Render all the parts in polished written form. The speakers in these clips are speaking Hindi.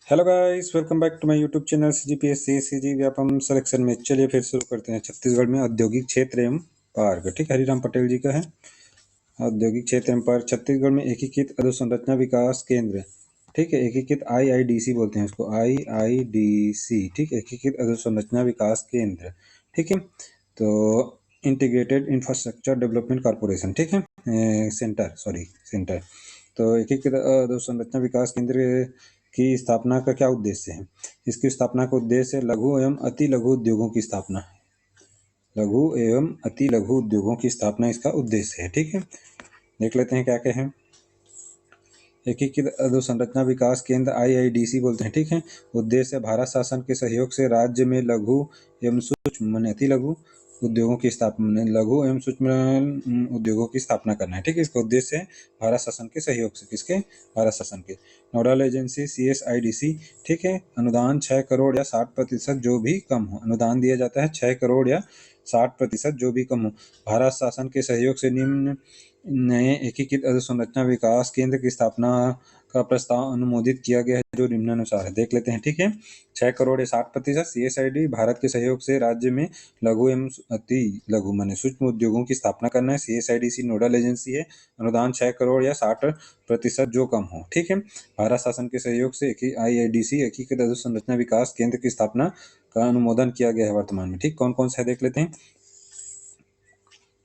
Hello guys, welcome back to my YouTube channel CGPSC Vyapam selection में। चलिए फिर शुरू करते हैं। छत्तीसगढ़ में औद्योगिक क्षेत्र एवं पार्क, ठीक, हरिराम पटेल जी का है। औद्योगिक क्षेत्र एवं पार्क छत्तीसगढ़ में एकीकृत अधोसंरचना विकास केंद्र, ठीक है, एकीकृत IIDC बोलते हैं इसको, IIDC, ठीक, एकीकृत अधोसंरचना विकास केंद्र, ठीक है। तो इंटीग्रेटेड इंफ्रास्ट्रक्चर डेवलपमेंट कॉर्पोरेशन, ठीक है, सेंटर। तो एकीकृत अधोसंरचना विकास केंद्र की स्थापना का क्या उद्देश्य है? इसकी स्थापना का उद्देश्य लघु एवं अति लघु उद्योगों की स्थापना है। लघु एवं अति लघु उद्योगों की स्थापना इसका उद्देश्य है, ठीक है। देख लेते हैं क्या क्या है। एकीकृत अधोसंरचना विकास केंद्र IIDC बोलते हैं, ठीक है। उद्देश्य भारत शासन के सहयोग से राज्य में लघु एवं सूक्ष्म माने अति लघु उद्योगों की स्थापना, लघु एवं सूक्ष्म उद्योगों की स्थापना करना है, ठीक है। इसका उद्देश्य है भारत शासन के सहयोग से, किसके? भारत शासन के। नोडल एजेंसी CSIDC, ठीक है। अनुदान 6 करोड़ या 60% जो भी कम हो, अनुदान दिया जाता है 6 करोड़ या 60% जो भी कम हो। भारत शासन के सहयोग से निम्न नए एकीकृत अधोसंरचना विकास केंद्र की स्थापना का प्रस्ताव अनुमोदित किया गया है, जो निम्नानुसार है। देख लेते हैं, ठीक है। 6 करोड़ या 60% CSID भारत के सहयोग से राज्य में लघु एवं अति लघु माने सूक्ष्म उद्योगों की स्थापना करना है। CSIDC नोडल एजेंसी है। अनुदान 6 करोड़ या 60% जो कम हो, ठीक है। भारत शासन के सहयोग से IIDC एकीकृत अधोसंरचना विकास केंद्र की स्थापना का अनुमोदन किया गया है वर्तमान में, ठीक। कौन कौन सा है देख लेते हैं।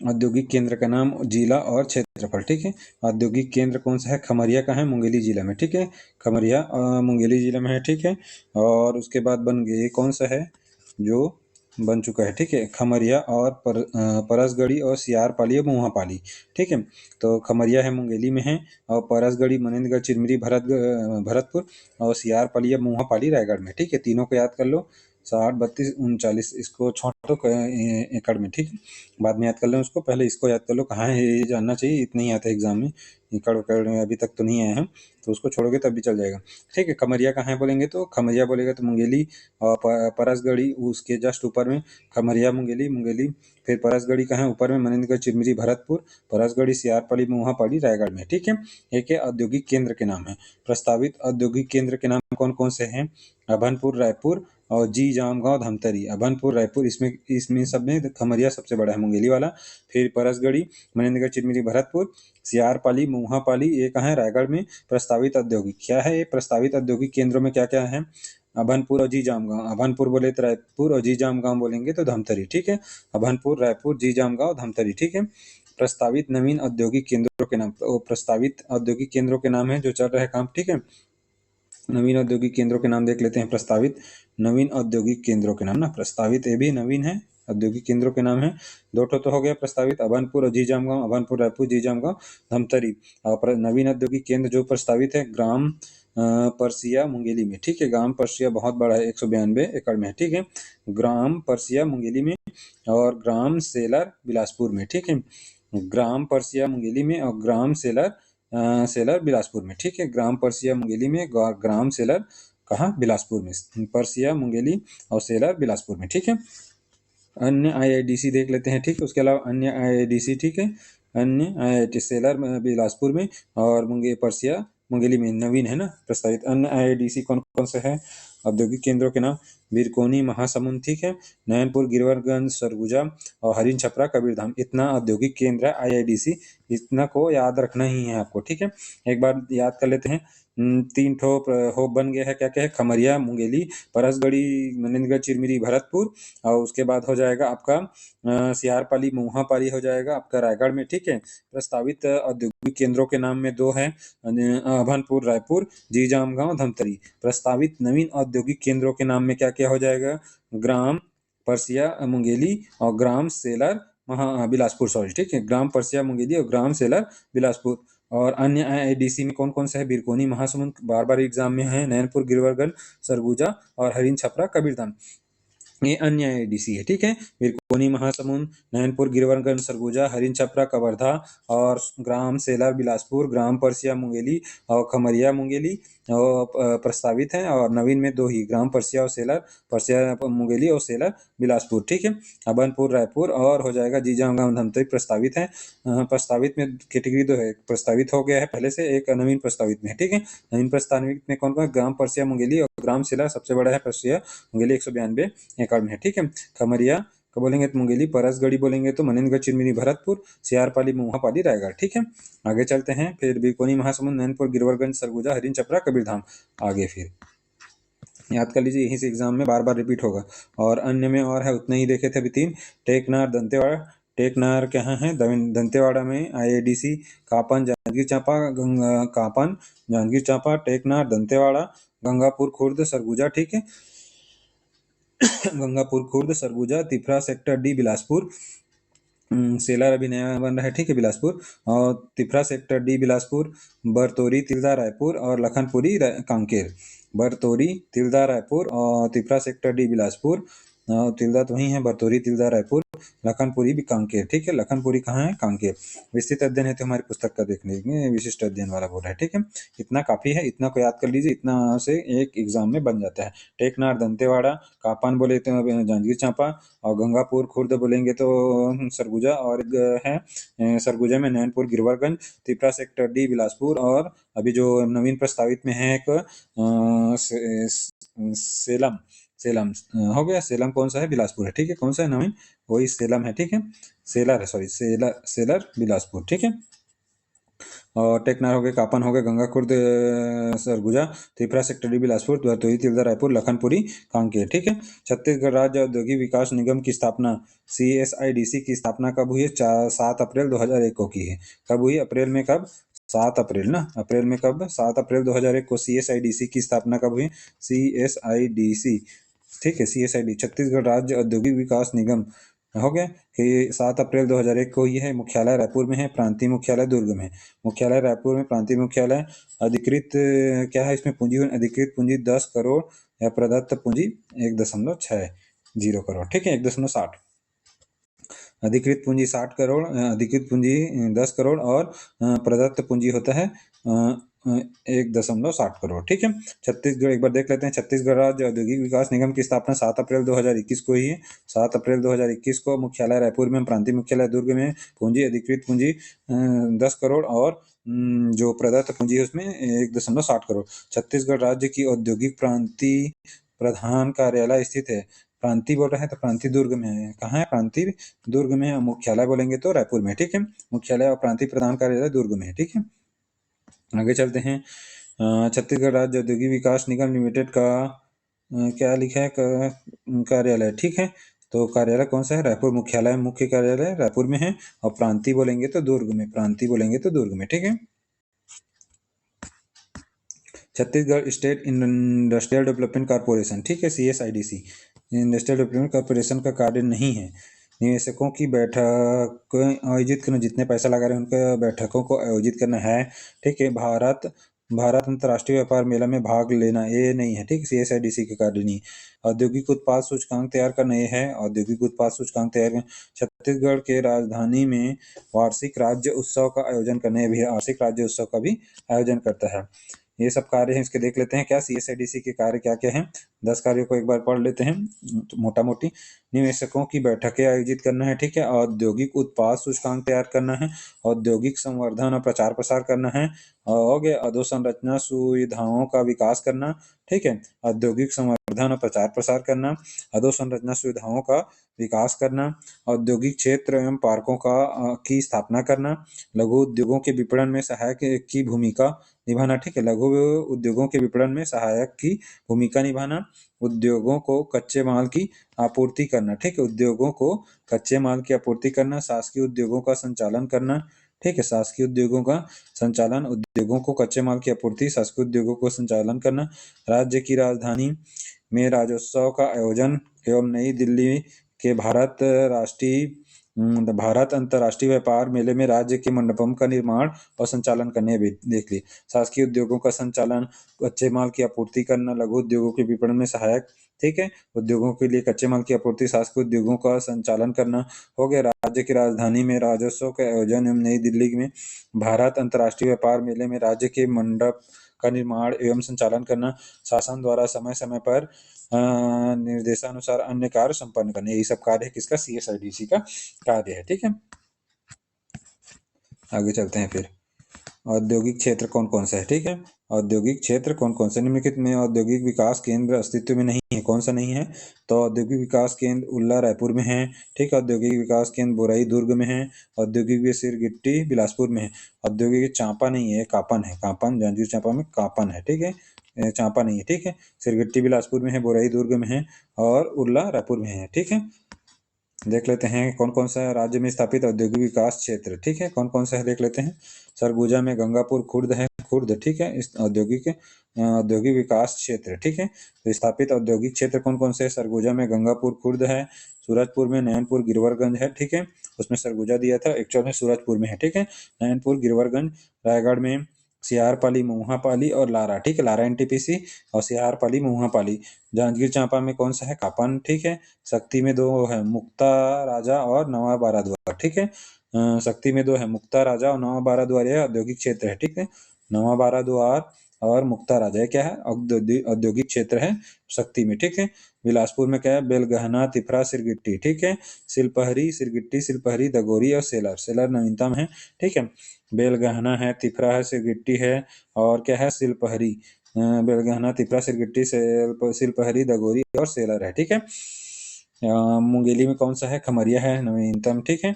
औद्योगिक केंद्र का नाम, जिला और क्षेत्रफल, ठीक है। औद्योगिक केंद्र कौन सा है? खमरिया का है, मुंगेली जिला में, ठीक है। खमरिया मुंगेली जिला में है, ठीक है। और उसके बाद बन गए, कौन सा है जो बन चुका है, ठीक है, खमरिया और परसगढ़ी और सियारपाली और मुहापाली, ठीक है। तो खमरिया है मुंगेली में है, और परसगढ़ी मनेन्द्रगढ़ चिरमिरी भरतपुर, और सियारपाली या मुहापाली रायगढ़ में, ठीक है। तीनों को याद कर लो। 60, 32, 39, इसको छोड़ दो एकड़ में, ठीक है। बाद में याद कर लो उसको, पहले इसको याद कर लो कहाँ है, ये जानना चाहिए, इतना ही आता है एग्जाम में। एकड़ उकड़ में अभी तक तो नहीं आए हैं, तो उसको छोड़ोगे तब भी चल जाएगा, ठीक है। खमरिया कहाँ है बोलेंगे तो, खमरिया बोलेगा तो मुंगेली, और परसगढ़ी उसके जस्ट ऊपर में। खमरिया मुंगेली, मुंगेली फिर परसगढ़ी कहाँ है ऊपर में, मनेन्द्रगढ़ चिरमिरी भरतपुर, परसगढ़ी सियारपाली मुहापाली रायगढ़ में, ठीक है। एक है औद्योगिक केंद्र के नाम है। प्रस्तावित औद्योगिक केंद्र के नाम कौन कौन से हैं? अभनपुर रायपुर और जी जामगांव धमतरी। अभनपुर रायपुर, इसमें सब में खमरिया सबसे बड़ा है, मुंगेली वाला। फिर परसगढ़ी मनेन्द्रगढ़ चिरमिरी भरतपुर, सियारपाली मुहापाली, ये कहाँ है? रायगढ़ में। प्रस्तावित औद्योगिक क्या है ये? प्रस्तावित औद्योगिक केंद्रों में क्या क्या है? अभनपुर और जी जामगांव। अभनपुर बोले तो रायपुर, और जी जामगांव बोलेंगे तो धमतरी, ठीक है। अभनपुर, रायपुर, जी जामगांव, धमतरी, ठीक है। प्रस्तावित नवीन औद्योगिक केंद्रों के नाम, प्रस्तावित औद्योगिक केंद्रों के नाम है जो चल रहा है काम, ठीक है। नवीन औद्योगिक केंद्रों के नाम देख लेते हैं। प्रस्तावित नवीन औद्योगिक केंद्रों के नाम ना, प्रस्तावित ये भी नवीन है, औद्योगिक केंद्रों के नाम है। दो तो हो गया प्रस्तावित, अभनपुर और जी जामगांव, अभनपुर रायपुर, जी जामगांव धमतरी। और नवीन औद्योगिक केंद्र जो प्रस्तावित है, ग्राम परसिया मुंगेली में, ठीक है। ग्राम परसिया बहुत बड़ा है, 192 एकड़ में है, ठीक है। ग्राम परसिया मुंगेली में, और ग्राम सेलर बिलासपुर में, ठीक है। ग्राम परसिया मुंगेली में और ग्राम सेलर बिलासपुर में, ठीक है। ग्राम परसिया मुंगेली में, ग्राम सेलर कहाँ? बिलासपुर में। परसिया मुंगेली और सेलर बिलासपुर में, ठीक है। अन्य IIDC देख लेते हैं, ठीक है। उसके अलावा अन्य IIDC, ठीक है। अन्य IIT सेलर बिलासपुर में और परसिया मुंगेली में नवीन है ना प्रस्तावित। अन्य IIDC कौन कौन से है? औद्योगिक केंद्रों के नाम, बिरकोनी महासमुंद, ठीक है। नयनपुर, गिरवरगंज, सरगुजा और हरिन छपरा कबीरधाम। इतना औद्योगिक केंद्र है IIDC, इतना को याद रखना ही है आपको, ठीक है। एक बार याद कर लेते हैं। 3 ठो हो बन गया है, क्या क्या है? खमरिया मुंगेली, परसगढ़ी मनेन्द्रगढ़ चिरमिरी भरतपुर, और उसके बाद हो जाएगा आपका सियारपाली मुहापाली हो जाएगा आपका रायगढ़ में, ठीक है। प्रस्तावित औद्योगिक केंद्रों के नाम में 2 हैं, अभनपुर रायपुर, जी जामगांव धमतरी। प्रस्तावित नवीन औद्योगिक केंद्रों के नाम में क्या क्या हो जाएगा? ग्राम परसिया मुंगेली और ग्राम सेलर बिलासपुर, सॉरी, ठीक है। ग्राम परसिया मुंगेली और ग्राम सेलर बिलासपुर। और अन्य IIDC में कौन कौन सा है? बिरकोनी महासमुंद, बार बार एग्जाम में है, नयनपुर, गिरवरगंज, सरगुजा और हरिन छपरा कबीरधाम, ये अन्य IIDC है, ठीक है। कोनी महासमुंद, नैनपुर, गिरवरगंज, सरगुजा, हरिन छपरा, कवर्धा और ग्राम सेलर बिलासपुर, ग्राम परसिया मुंगेली और खमरिया मुंगेली और प्रस्तावित हैं। और नवीन में 2 ही, ग्राम परसिया और सेलर, परसिया मुंगेली और सेलर बिलासपुर, ठीक है। अबनपुर रायपुर और हो जाएगा जीजाऊं धमतरी प्रस्तावित है। प्रस्तावित में कैटेगरी 2 है, प्रस्तावित हो गया है पहले से, एक नवीन प्रस्तावित में है, ठीक है। नवीन प्रस्तावित में कौन कौन? ग्राम परसिया मुंगेली और ग्राम सेलर, सबसे बड़ा है परसिया मुंगेली 192 एकड़ में है, ठीक है। खमरिया का बोलेंगे तो मुंगेली, परसगढ़ी बोलेंगे तो मनेंद्रगढ़, चिरमिरी, भरतपुर, सियारपाली, मोहापाली, रायगढ़, ठीक है। आगे चलते हैं फिर बीकोनी महासमुंद, नैनपुर, गिरवरगंज, सरगुजा, हरिन छपरा, कबीरधाम। आगे फिर याद कर लीजिए, यहीं से एग्जाम में बार बार रिपीट होगा। और अन्य में और है उतने ही देखे थे अभी 3। टेकनार, दंतेवाड़ा, टेकनार कहाँ है? दंतेवाड़ा में। IIDC कापन, जांजगीर चांपा, कापन, जांजगीर चांपा, टेकनार, दंतेवाड़ा, गंगापुर खुर्द, सरगुजा, ठीक है। Gangapur Khurd, Surguja, Tifra sector D, Bilaspur, seller अभी नया बन रहा है, ठीक है, बिलासपुर। और तिफरा सेक्टर D, बिलासपुर, बरतौरी, तिल्दा, रायपुर और लखनपुरी, कांकेर। बरतौरी, तिल्दा, रायपुर और तिफरा सेक्टर D, बिलासपुर। तिल्दा तो वही है, बरतौरी, तिल्दा, रायपुर, लखनपुरी भी कांकेर, ठीक है। लखनपुरी कहाँ है? कांकेर। विस्तृत अध्ययन है तो हमारी पुस्तक का देख लीजिए, विशिष्ट अध्ययन वाला बोल रहा है, ठीक है। इतना काफी है, इतना को याद कर लीजिए, इतना से एक एग्जाम में बन जाता है। टेकनार, दंतेवाड़ा, कापान बोले तो जांजगीर चांपा और गंगापुर खुर्द बोलेंगे तो सरगुजा, और है सरगुजा में नैनपुर, गिरवरगंज, तिपरा सेक्टर D, बिलासपुर। और अभी जो नवीन प्रस्तावित में है एक सेलम, सेलम हो गया। सेलम कौन सा है? बिलासपुर है, ठीक है। कौन सा है नवीन? वही सेलम है, ठीक है। सेलर है, सॉरी, सेलर बिलासपुर, ठीक है। और टेकनार हो गए, कापन हो गए, गंगा खुर्द, सरगुजा, त्रिपुरा सेक्टर D, बिलासपुर, बरतौली, तिल्दा, रायपुर, लखनपुरी, कांकेर, ठीक है। छत्तीसगढ़ राज्य औद्योगिक विकास निगम की स्थापना CSIDC की स्थापना कब हुई है? 7 अप्रैल 2001 को की है। कब हुई? अप्रैल में। कब? 7 अप्रैल ना, अप्रैल में। कब? 7 अप्रैल 2001 को CSIDC की स्थापना कब हुई? CSIDC, ठीक है, CSID, छत्तीसगढ़ राज्य औद्योगिक विकास निगम हो गया कि 7 अप्रैल 2001 को ये है। मुख्यालय रायपुर में है, प्रांतीय मुख्यालय दुर्ग में है। मुख्यालय रायपुर में, प्रांतीय मुख्यालय। अधिकृत क्या है इसमें? पूंजी, अधिकृत पूंजी 10 करोड़ या प्रदत्त पूंजी 1.60 करोड़, ठीक है, 1.60। अधिकृत पूंजी 60 करोड़, अधिकृत पूंजी 10 करोड़ और प्रदत्त पूंजी होता है 1.60 करोड़, ठीक है। छत्तीसगढ़ एक बार देख लेते हैं। छत्तीसगढ़ राज्य औद्योगिक विकास निगम की स्थापना 7 अप्रैल 2021 को ही है। 7 अप्रैल 2021 को। मुख्यालय रायपुर में, प्रांतीय मुख्यालय दुर्ग में। पूंजी, अधिकृत पूंजी 10 करोड़ और जो प्रदत्त पूंजी है उसमें 1.60 करोड़। छत्तीसगढ़ राज्य की औद्योगिक प्रांतीय प्रधान कार्यालय स्थित है। प्रांतीय बोल रहे हैं तो प्रांतीय दुर्ग में है। कहाँ है? प्रांतीय दुर्ग में है। मुख्यालय बोलेंगे तो रायपुर में, ठीक है। मुख्यालय और प्रांतीय प्रधान कार्यालय दुर्ग में है, ठीक है। आगे चलते हैं। छत्तीसगढ़ राज्य औद्योगिक विकास निगम लिमिटेड का क्या लिखा है? कार्यालय, ठीक है। तो कार्यालय कौन सा है? रायपुर। मुख्यालय, मुख्य कार्यालय रायपुर में है और प्रांतीय बोलेंगे तो दुर्ग में, प्रांतीय बोलेंगे तो दुर्ग में, ठीक है। Chhattisgarh state industrial development corporation, ठीक है, CSIDC, इंडस्ट्रियल डेवलपमेंट कॉर्पोरेशन का कार्य नहीं है निवेशकों की बैठक आयोजित करना, जितने पैसा लगा रहे हैं उनके बैठकों को आयोजित करना है, ठीक है। भारत अंतर्राष्ट्रीय व्यापार मेला में भाग लेना, ये नहीं है, ठीक। CSIDC के कार्य नहीं। औद्योगिक उत्पाद सूचकांक तैयार करना, ये है। औद्योगिक उत्पाद सूचकांक तैयार करना। छत्तीसगढ़ के राजधानी में वार्षिक राज्य उत्सव का आयोजन करना, भी वार्षिक राज्य उत्सव का भी आयोजन करता है। ये सब कार्य हैं, इसके देख लेते हैं क्या CSIDC के कार्य क्या क्या हैं। 10 कार्यों को एक बार पढ़ लेते हैं मोटा मोटी। निवेशकों की बैठकें आयोजित करना है, ठीक है। औद्योगिक उत्पाद सूचकांक तैयार करना है। औद्योगिक संवर्धन और प्रचार प्रसार करना है। हो गया। अधोसंरचना सुविधाओं का विकास करना, ठीक है। औद्योगिक संवर्धन और प्रचार प्रसार करना, अधोसंरचना सुविधाओं का विकास करना, औद्योगिक क्षेत्र एवं पार्कों की स्थापना करना, लघु उद्योगों के विपणन में सहायक की भूमिका निभाना, ठीक है। लघु उद्योगों के विपणन में सहायक की भूमिका निभाना। उद्योगों को कच्चे माल की आपूर्ति करना, ठीक है। उद्योगों को कच्चे माल की आपूर्ति करना। शासकीय उद्योगों का संचालन करना, ठीक है। शासकीय उद्योगों का संचालन, उद्योगों को कच्चे माल की आपूर्ति, शासकीय उद्योगों को संचालन करना। राज्य की राजधानी में राज्योत्सव का आयोजन एवं नई दिल्ली के भारत राष्ट्रीय भारत अंतर्राष्ट्रीय व्यापार मेले में राज्य के मंडपम का निर्माण और संचालन करने देख ली। शासकीय उद्योगों का संचालन, कच्चे माल की आपूर्ति करना, लघु उद्योगों के विपणन में सहायक, ठीक है। उद्योगों के लिए कच्चे माल की आपूर्ति, शासकीय उद्योगों का संचालन करना हो गया। राज्य की राजधानी में राज्योत्सव के आयोजन एवं नई दिल्ली में भारत अंतर्राष्ट्रीय व्यापार मेले में राज्य के मंडप का निर्माण एवं संचालन करना, शासन द्वारा समय समय पर निर्देशानुसार अन्य कार्य संपन्न करने, यही सब कार्य है किसका, CSIDC का कार्य है, ठीक है। आगे चलते हैं फिर। औद्योगिक क्षेत्र कौन कौन सा है, ठीक है। औद्योगिक क्षेत्र कौन कौन से निम्नलिखित में औद्योगिक विकास केंद्र अस्तित्व में नहीं है, कौन सा नहीं है, तो औद्योगिक विकास केंद्र उल्ला रायपुर में है, ठीक है। औद्योगिक विकास केंद्र बोराई दुर्ग में है। औद्योगिक सिरगिट्टी बिलासपुर में है। औद्योगिक चांपा नहीं है, कापन है, कापन, जांजगीर चांपा में कापन है, ठीक है, चांपा नहीं है, ठीक है। सिरगिट्टी बिलासपुर में है, बोराई दुर्ग में है और उल्ला रायपुर में है, ठीक है। देख लेते हैं कौन कौन सा राज्य में स्थापित औद्योगिक विकास क्षेत्र, ठीक है, कौन कौन सा है देख लेते हैं। सरगुजा में गंगापुर खुर्द है, खुर्द, ठीक है, इस औद्योगिक विकास क्षेत्र, ठीक है। तो स्थापित औद्योगिक क्षेत्र कौन कौन से है, सरगुजा में गंगापुर खुर्द है, सूरजपुर में नैनपुर गिरवरगंज है, ठीक है। उसमें सरगुजा दिया था, एक्चुअल में सूरजपुर में है, ठीक है। नैनपुर गिरवरगंज, रायगढ़ में सियारपाली महुआपाली और लारा, ठीक है, लारा NTPC और सियारपाली महुआपाली। जांजगीर चांपा में कौन सा है, कापन, ठीक है। शक्ति में दो है, मुक्ता राजा और नवा बाराद्वार, ठीक है। शक्ति में दो है, मुक्ता राजा और नवा बाराद्वार, यह औद्योगिक क्षेत्र है, ठीक है। नवा बाराद्वार और मुक्ता राजा ये क्या है, औद्योगिक क्षेत्र है शक्ति में, ठीक है। बिलासपुर में क्या है, बेलगहना, तिफरा, सिरगिट्टी, ठीक है। सिलपहरी, सिरगिट्टी, सिलपहरी, दगोरी और सेलर, सेलर नवीनतम है, ठीक है। बेलगहना है, तिफरा है, सिरगिट्टी है और क्या है, सिलपहरी। बेलगहना, तिफरा, सिरगिट्टी, सिलपहरी, दगोरी और सेलर है, ठीक है। मुंगेली में कौन सा है, खमरिया है नवीनतम, ठीक है,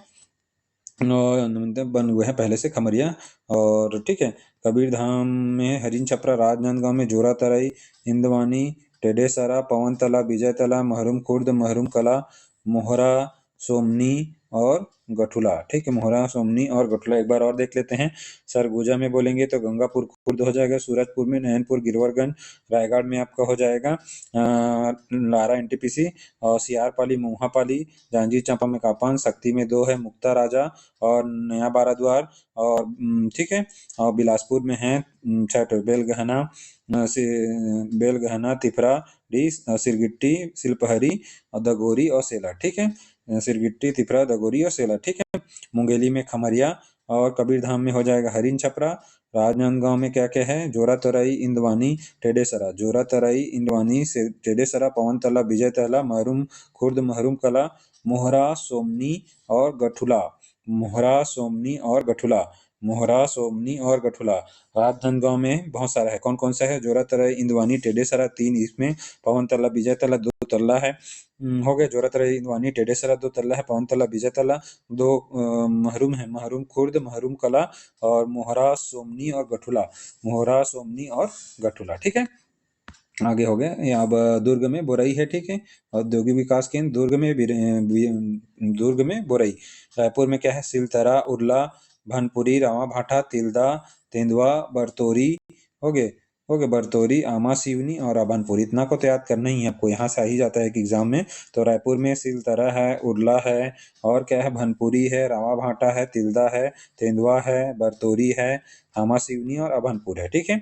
नवीनतम बन हुए हैं पहले से खमरिया, और ठीक है। कबीरधाम में हरिन छपरा, राजनांदगांव में जोरा तराई, इंदवानी, टेडेसरा, पवन तला, विजय तला, महरूम खुर्द, महरूम कला, मोहरा, सोमनी और गठुला, ठीक है। मोहरा, सोमनी और गठुला एक बार और देख लेते हैं। सरगुजा में बोलेंगे तो गंगापुर खुर्द हो जाएगा, सूरजपुर में नैनपुर गिरवरगंज, रायगढ़ में आपका हो जाएगा लारा NTPC और सियारपाली मोहापाली, जांजगीर चांपा में कापान, शक्ति में दो है, मुक्ता राजा और नया बाराद्वार और ठीक है। और बिलासपुर में है छठ, बेलगहना, बेलगहना, तिफरा, डी, सिरगिट्टी, सिलपहरी और दगोरी और सेला, ठीक है। सिरगिट्टी, तिफरा, दगोरी और सेला, ठीक है। मुंगेली में खमरिया और कबीरधाम में हो जाएगा हरिन छपरा। राजनांदगांव में क्या क्या है, जोरा तराई, इंदवानी, टेडेसरा, जोरा तराई, इंदवानी से टेडेसरा, पवन तला, विजय तला, महरूम खुर्द, महरूम कला, मोहरा, सोमनी और गठुला, मोहरा, सोमनी और गठुला, मोहरा, सोमनी और गठुला। राजनांदगांव में बहुत सारा है, कौन कौन सा है, जोरा तराई, इंदवानी, टेडेसरा 3 इसमें, पवन तला, विजय तला 2 तल्ला है, हो गया। जोरा तराई, इंदवानी, टेडेसरा 2 तल्ला है, पवन तला, विजय तला 2 महरूम है, महरूम खुर्द, महरूम कला और मोहरा, सोमनी और गठुला, मोहरा, सोमनी और गठुला, ठीक है। आगे हो गया। अब दुर्ग में बोरई है, ठीक है। औद्योगिक विकास केंद्र दुर्ग में बोरई। रायपुर में क्या है, सिलतरा, उर्ला, भनपुरी, रावा भाटा, तिल्दा, तेंदुआ, बरतोरी, हो गए, बरतोरी, आमा, सिवनी और अभनपुर। इतना को तो याद करना ही है आपको, यहाँ से आ ही जाता है कि एग्जाम में। तो रायपुर में सिलतरा है, उर्ला है और क्या है, भनपुरी है, रावा भाटा है, तिल्दा है, तेंदुआ है, बरतोरी है, आमा, सिवनी और अभनपुर है, ठीक है।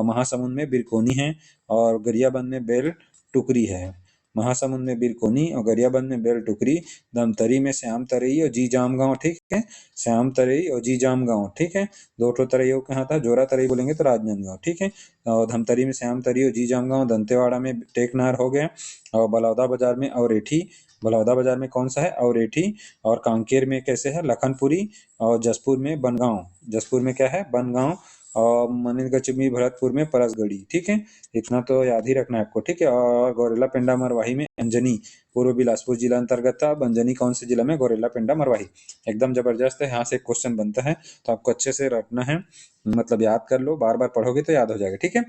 महासमुंद में बिरकोनी है और गरियाबंद में बेल टुकरी है। महासमुंद में बिरकोनी और गरियाबंद में बेल टुकरी। दमतरी में श्याम तरई और जी जाम गांव, ठीक है। श्याम तरई और जी जाम गांव, ठीक है। दो ठो तरई कहाँ था, जोरा तरई बोलेंगे तो राजनांदगांव, ठीक है। और धमतरी में श्याम तरी और जी जाम गांव। दंतेवाड़ा में टेकनार हो गया और बलौदा बाजार में औरेठी। बलौदा बाजार में कौन सा है, औरेठी। और कांकेर में कैसे है, लखनपुरी। और जसपुर में बनगांव, जसपुर में क्या है, बनगांव। और मनिंदगढ़ भरतपुर में परसगढ़ी, ठीक है। इतना तो याद ही रखना है आपको, ठीक है। और गौरेला पेंडा मरवाही में अंजनी, पूर्व बिलासपुर जिला अंतर्गत था। अंजनी कौन से जिला में, गौरेला पेंडा मरवाही। एकदम जबरदस्त है, यहाँ से क्वेश्चन बनता है तो आपको अच्छे से रखना है, मतलब याद कर लो, बार बार पढ़ोगे तो याद हो जाएगा, ठीक है।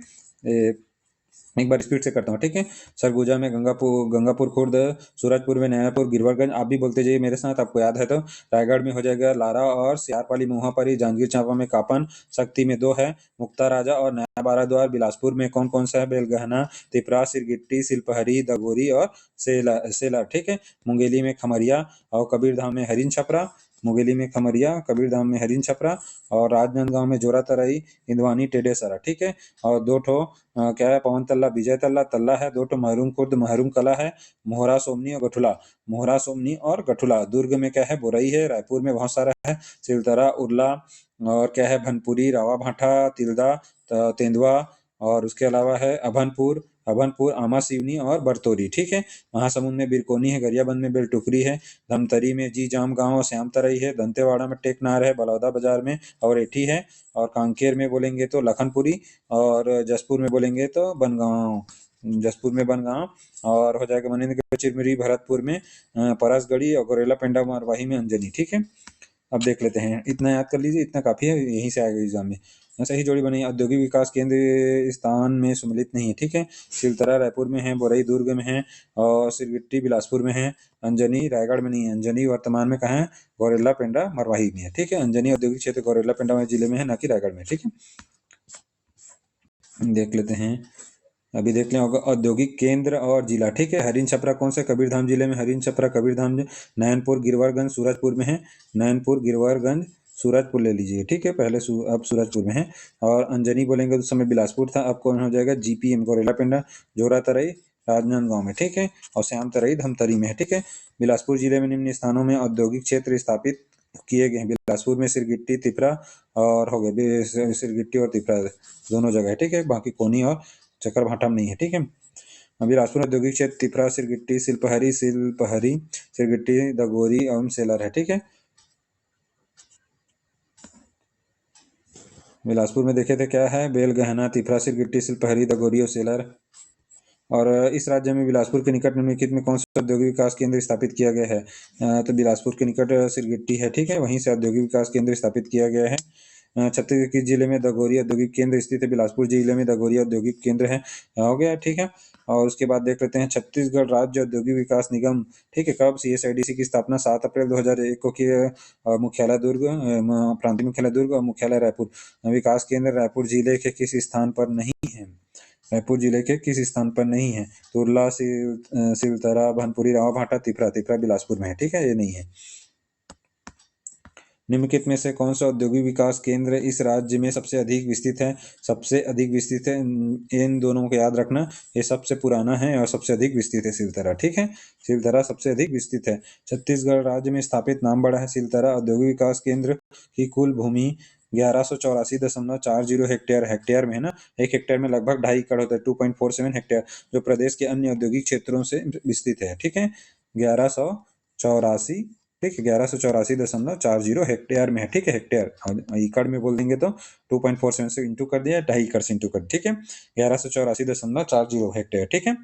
एक बार स्पीड से करता हूँ, ठीक है। सरगुजा में गंगापुर खुर्द, सूरजपुर में नयापुर, गिरवरगंज, आप भी बोलते जाइए मेरे साथ, आपको याद है तो। रायगढ़ में हो जाएगा लारा और सियारपाली मुहापाली, जांजगीर चांपा में कापन, शक्ति में 2 है, मुक्ता राजा और नया बाराद्वार। बिलासपुर में कौन कौन सा है? बेलगहना, तिपरा, सिरगिट्टी, सिलपहरी, दगोरी और सेलर, ठीक है। मुंगेली में खमरिया और कबीरधाम में हरिन छपरा। मुंगेली में खमरिया, कबीरधाम में हरिन छपरा और राजनांदगांव में जोरा तराई, इंदवानी, टेडेसरा, ठीक है। और 2 ठो क्या है? पवन तल्ला, विजय तल्ला, तल्ला है। 2 ठो महरूम खुर्द, महरूम कला है। मोहरा सोमनी और गठुला, मोहरा सोमनी और गठुला। दुर्ग में क्या है? बोरई है। रायपुर में बहुत सारा है, सिलतरा, उरला और क्या है? भनपुरी, रावा भाठा, तिल्दा, तेंदुआ और उसके अलावा है अभनपुर, आमा सिवनी और बरतौरी, ठीक है। महासमुंद में बिरकोनी है, गरियाबंद में बेलटुकरी है, धमतरी में जी जाम गांव और श्याम तरई है, दंतेवाड़ा में टेकनार है, बलौदा बाजार में और एठी है, और कांकेर में बोलेंगे तो लखनपुरी, और जसपुर में बोलेंगे तो बनगांव, जसपुर में बनगांव, और हो जाएगा मनेन्द्रगढ़, चिरमिरी, भरतपुर में परसगढ़ी और गोरेला पेंडा मरवाही में अंजनी, ठीक है। अब देख लेते हैं, इतना याद कर लीजिए, इतना काफी है, यहीं से आएगा एग्जाम में। सही जोड़ी बनी। औद्योगिक विकास केंद्र इस स्थान में सम्मिलित नहीं है, ठीक है। सिलतरा रायपुर में है, बोरई दुर्ग में है और सिरगिट्टी बिलासपुर में है। अंजनी रायगढ़ में नहीं है। अंजनी वर्तमान में कहाँ है? गौरेला पेंडा मरवाही में है, ठीक है। अंजनी औद्योगिक क्षेत्र गौरेला पेंडा जिले में है, न कि रायगढ़ में, ठीक है। देख लेते हैं, अभी देख लें औद्योगिक केंद्र और जिला, ठीक है। हरिन छपरा कौन सा? कबीरधाम जिले में हरिन छपरा, कबीरधाम। नैनपुर गिरवरगंज सूरजपुर में है, नैनपुर गिरवरगंज सूरजपुर ले लीजिए, ठीक है। पहले अब सूरजपुर में है। और अंजनी बोलेंगे तो उस समय बिलासपुर था, अब कौन हो जाएगा? जीपीएम गोरेला पेंडा, जोरा तराई राजनांदगांव में, ठीक है। और श्याम तराई धमतरी में है, ठीक है। बिलासपुर जिले में निम्न स्थानों में औद्योगिक क्षेत्र स्थापित किए गए हैं। बिलासपुर में सिरगिट्टी, तिपरा और हो गए सिरगिट्टी और तिपरा दोनों जगह है, ठीक है। बाकी कोनी और चक्करभाटा में नहीं है, ठीक है। बिलासपुर औद्योगिक क्षेत्र तिपरा, सिरगिट्टी, सिलपहरी, सिरगिट्टी, दगोरी एवं सेलर है, ठीक है। बिलासपुर में देखे थे क्या है? बेलगहना, तिपरा, सिरगिट्टी, सिलपहरी, दगोरी और सेलर। और इस राज्य में बिलासपुर के निकट निम्नलिखित में कौन सा औद्योगिक विकास केंद्र स्थापित किया गया है? तो बिलासपुर के निकट सिरगिट्टी है, ठीक है, वहीं से औद्योगिक विकास केंद्र स्थापित किया गया है। छत्तीसगढ़ किस जिले में दगोरी औद्योगिक केंद्र स्थित है? बिलासपुर जिले में दगोरी औद्योगिक केंद्र है, हो गया, ठीक है। और उसके बाद देख लेते हैं छत्तीसगढ़ राज्य औद्योगिक विकास निगम, ठीक है, कब CSIDC की स्थापना? 7 अप्रैल 2001 को की। मुख्यालय दुर्ग, प्रांतीय मुख्यालय दुर्ग और मुख्यालय रायपुर। विकास केंद्र रायपुर जिले के किस स्थान पर नहीं है? रायपुर जिले के किस स्थान पर नहीं है? तुरला, सिलतरा, भनपुरी, रावाभाटा, तिपरा। तिपरा बिलासपुर में है, ठीक है, ये नहीं है। निम्नलिखित में से कौन सा औद्योगिक विकास केंद्र इस राज्य में सबसे अधिक विस्तृत है? सबसे अधिक विस्तृत है, इन दोनों को याद रखना, ये सबसे पुराना है और सबसे अधिक विस्तृत है सिलतरा, ठीक है। सिलतरा सबसे अधिक विस्तृत है। छत्तीसगढ़ राज्य में स्थापित नाम बड़ा है सिलतरा औद्योगिक विकास केंद्र की कुल भूमि 1184.40 हेक्टेयर, हेक्टेयर में है ना, 1 हेक्टेयर में लगभग 2.5 एकड़ होता है, 2.47 हेक्टेयर, जो प्रदेश के अन्य औद्योगिक क्षेत्रों से विस्तृत है, ठीक है। 1184, ठीक है, 1184.40 हेक्टेयर में है, ठीक है, हेक्टेयर। और एकड़ में बोल देंगे तो 2.47 से इंटू कर दिया, 2.5 एकड़ से इंटू कर, ठीक है। 1184.40 हेक्टेयर, ठीक है।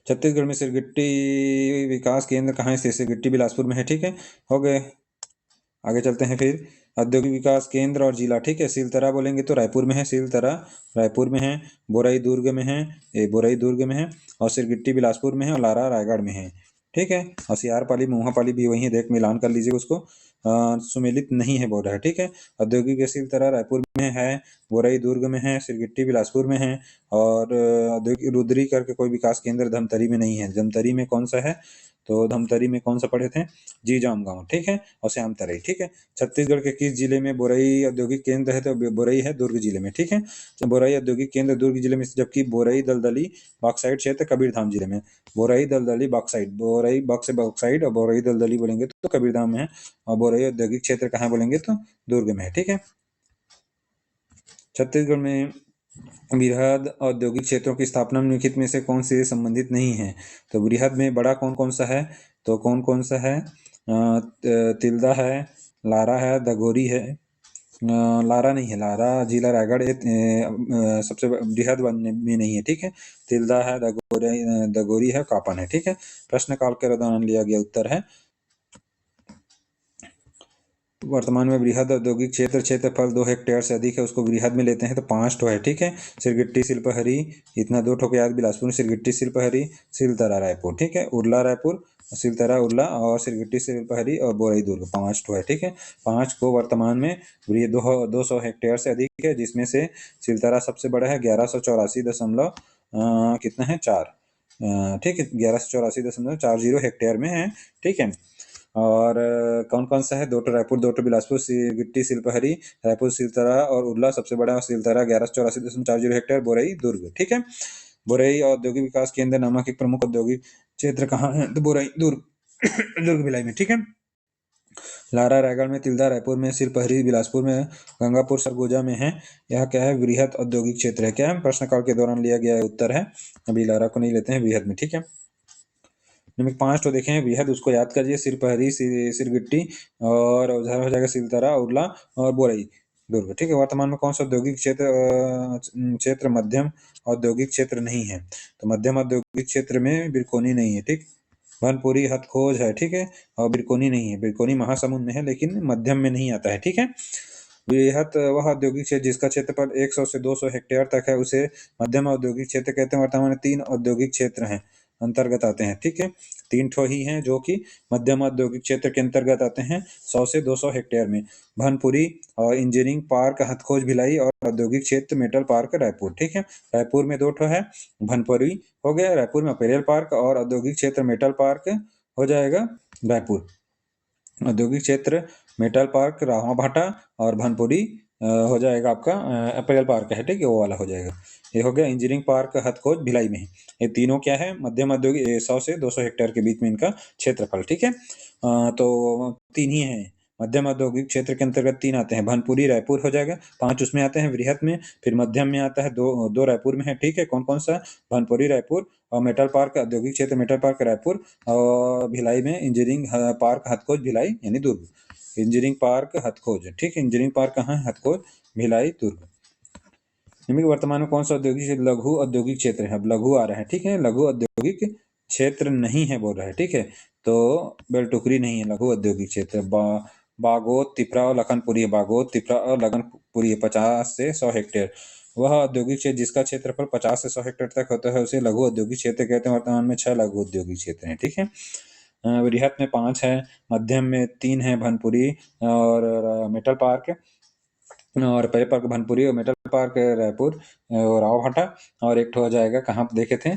छत्तीसगढ़ में सिरगिट्टी विकास केंद्र कहाँ स्थित? सिरगिट्टी बिलासपुर में है, ठीक है, हो गए। आगे चलते हैं फिर, औद्योगिक विकास केंद्र और जिला, ठीक है। सिलतरा बोलेंगे तो रायपुर में है, सिलतरा रायपुर में है। बोरई दुर्ग में है, बोरई दुर्ग में है। और सिरगिट्टी बिलासपुर में है और लारा रायगढ़ में है, ठीक है। और सियारपाली मुहापाली भी वही है, देख मिलान कर लीजिए उसको। सुमेलित नहीं है बोल रहा है, ठीक है। औद्योगिक सिलतरा रायपुर में है, बोरई दुर्ग में है, सिरगिट्टी बिलासपुर में है। और औद्योगिक रुद्री करके कोई विकास केंद्र धमतरी में नहीं है। धमतरी में कौन सा है? तो धमतरी में कौन सा पढ़े थे? जी जाम गांव, ठीक है, और श्याम तराई, ठीक है। छत्तीसगढ़ के किस जिले में बोरई औद्योगिक केंद्र है? तो बोरई है दुर्ग जिले में, ठीक है। तो बोरई औद्योगिक केंद्र दुर्ग जिले में, जबकि बोरई दलदली बॉक्साइट क्षेत्र कबीरधाम जिले में। बोरई दलदली बॉक्साइट, बोरई बॉक्साइट और बोरई दलदली बोलेंगे तो कबीरधाम में है। और बोरई औद्योगिक क्षेत्र कहाँ बोलेंगे तो दुर्ग में है, ठीक है। छत्तीसगढ़ में बृहद औद्योगिक क्षेत्रों की स्थापना निम्नलिखित में से कौन से संबंधित नहीं है? तो बृहद में बड़ा कौन कौन सा है? तो कौन कौन सा है? तिल्दा है, लारा है, दगोरी है। लारा नहीं है, लारा जिला रायगढ़ सबसे बृहद में नहीं है, ठीक है। तिल्दा है, दगोरी है, कापन है, ठीक है। प्रश्न काल के दौरान लिया गया उत्तर है वर्तमान में बृहद औद्योगिक क्षेत्रफल 2 हेक्टेयर से अधिक है, उसको बृहद में लेते हैं तो 5 ठो है, ठीक है। सिरगिट्टी शिल्पहरी इतना 2 ठो के याद, बिलासपुर सिरगिट्टी शिल्पहरी, सिलतरा रायपुर, ठीक है। उरला रायपुर, सिलतरा उरला और सिरगिट्टी शिल्पहरी और बोरई दुर्ग 5 ठो है, ठीक है। 5 को वर्तमान में 200 हेक्टेयर से अधिक है, जिसमें से सिलतरा सबसे बड़ा है 1184 कितना है 4, ठीक है, 1184.40 हेक्टेयर में है, ठीक है। और कौन कौन सा है, 2 ठो रायपुर, 2 ठो बिलासपुर, गिट्टी शिल्पहरी, रायपुर सिलतरा और उरला सबसे बड़ा सिलतरा 1184.40 हेक्टेयर, बोरई दुर्ग, ठीक है। बोरई औद्योगिक विकास केंद्र नामक एक प्रमुख औद्योगिक क्षेत्र कहाँ है, तो बोरई दुर्ग दुर्ग भिलाई में, ठीक है। लारा रायगढ़ में, तिल्दा रायपुर में, सिलपहरी बिलासपुर में, गंगापुर सरगुजा में है। यह क्या है, वृहद औद्योगिक क्षेत्र है, क्या है, प्रश्नकाल के दौरान लिया गया उत्तर है। अभी लारा को नहीं लेते हैं, वृहद में, ठीक है। निम्न 5 तो देखे हैं वृहद, उसको याद करिए, सिरपहरी, सिरगिट्टी और उधर हो जाएगा सिलतरा, उरला और बोरई दुर्ग, ठीक है। वर्तमान में कौन सा औद्योगिक क्षेत्र मध्यम औद्योगिक क्षेत्र नहीं है, तो मध्यम औद्योगिक क्षेत्र में बिरकोनी नहीं है, ठीक। भनपुरी हथखोज है, ठीक है, और बिरकोनी नहीं है, बिरकोनी महासमुंद में है लेकिन मध्यम में नहीं आता है, ठीक है। बृहत वह औद्योगिक क्षेत्र जिसका क्षेत्रफल 100 से 200 हेक्टेयर तक है, उसे मध्यम औद्योगिक क्षेत्र कहते हैं। वर्तमान में 3 औद्योगिक क्षेत्र हैं, अंतर्गत आते हैं, ठीक है। 3 ठो ही हैं जो कि मध्यम औद्योगिक क्षेत्र के अंतर्गत आते हैं, 100 से 200 हेक्टेयर में। भनपुरी और इंजीनियरिंग पार्क हथखोज भिलाई और औद्योगिक क्षेत्र मेटल पार्क रायपुर, ठीक है। रायपुर में 2 ठो है, भनपुरी हो गया रायपुर में अपेरियल पार्क, और औद्योगिक क्षेत्र मेटल पार्क हो जाएगा रायपुर। औद्योगिक क्षेत्र मेटल पार्क रामा भाटा और भनपुरी हो जाएगा आपका अपेरियल पार्क है, ठीक है, वो वाला हो जाएगा। ये हो गया इंजीनियरिंग पार्क हथखोज भिलाई में है। ये तीनों क्या है, मध्यम औद्योगिक 100 से 200 हेक्टेयर के बीच में इनका क्षेत्रफल, ठीक है। तो 3 ही है, मध्यम औद्योगिक क्षेत्र के अंतर्गत 3 आते हैं, भनपुरी रायपुर हो जाएगा, 5 उसमें आते हैं वृहद में, फिर मध्यम में आता है, दो रायपुर में है, ठीक है। कौन कौन सा, भनपुरी रायपुर और मेटल पार्क औद्योगिक क्षेत्र मेटल पार्क रायपुर, और भिलाई में इंजीनियरिंग पार्क हथखोज भिलाई यानी दुर्ग, इंजीनियरिंग पार्क हथखोज, ठीक है। इंजीनियरिंग पार्क कहाँ है, हथखोज भिलाई दुर्ग। निम्न वर्तमान में कौन सा औद्योगिक लघु औद्योगिक क्षेत्र है, अब लघु आ रहा है, ठीक है, लघु औद्योगिक क्षेत्र नहीं है बोल रहा है, ठीक है। तो बेलटुकरी नहीं है, लघु औद्योगिक क्षेत्र। बागोद तिपरा और लखनपुरी है, बागोद तिपरा और लखनपुरी है, 50 से 100 हेक्टेयर। वह औद्योगिक क्षेत्र जिसका क्षेत्रफल 50 से 100 हेक्टेयर तक होता है, उसे लघु औद्योगिक क्षेत्र कहते हैं। वर्तमान में 6 लघु औद्योगिक क्षेत्र हैं, ठीक है। वृहद में 5 है, मध्यम में 3 है, भनपुरी और मेटल पार्क और पहले पार्क भनपुरी और मेटल पार्क रायपुर और रावभाटा, और एक ठो हो जाएगा कहाँ पे देखे थे,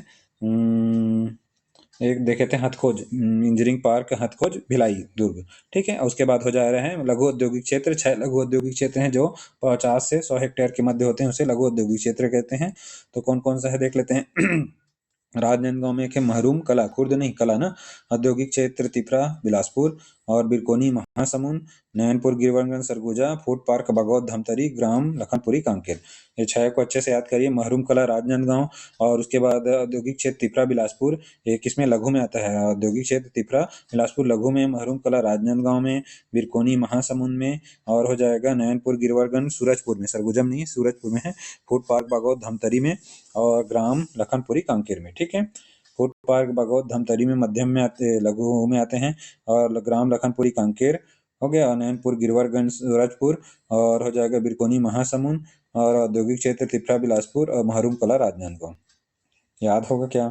एक देखे थे हथखोज, इंजीनियरिंग पार्क हथखोज भिलाई दुर्ग, ठीक है। और उसके बाद हो जा रहे हैं लघु औद्योगिक क्षेत्र, 6 लघु औद्योगिक क्षेत्र हैं जो 50 से 100 हेक्टेयर के मध्य होते हैं, उसे लघु औद्योगिक क्षेत्र कहते हैं। तो कौन कौन सा है देख लेते हैं। राजनांदगांव में एक है महरूम कला, खुर्द नहीं कला ना, औद्योगिक क्षेत्र तिपरा बिलासपुर और बिरकोनी महासमुंद, नैनपुर गिरवनगंज सरगुजा, फूड पार्क बगौद धमतरी, ग्राम लखनपुरी कांकेर। ये 6 को अच्छे से याद करिए, महरूम कला राजनांदगांव, और उसके बाद औद्योगिक क्षेत्र तिपरा बिलासपुर, ये किसमें लघु में आता है, औद्योगिक क्षेत्र तिपरा बिलासपुर लघु में, महरूम कला राजनांदगांव में, बिरकोनी महासमुंद में, और हो जाएगा नैनपुर गिरवरगंज सूरजपुर में, सरगुजा में नहीं सूरजपुर में है, फूड पार्क बगौद धमतरी में, और ग्राम लखनपुरी कांकेर में, ठीक है। फूड पार्क बगौद धमतरी में मध्यम में आते, लघु में आते हैं, और ग्राम लखनपुरी कांकेर हो गया, और नैनपुर गिरवरगंज सूरजपुर, और हो जाएगा बिरकोनी महासमुंद, और औद्योगिक क्षेत्र तिपरा बिलासपुर और महरूम कला राजनांदगांव। याद होगा क्या,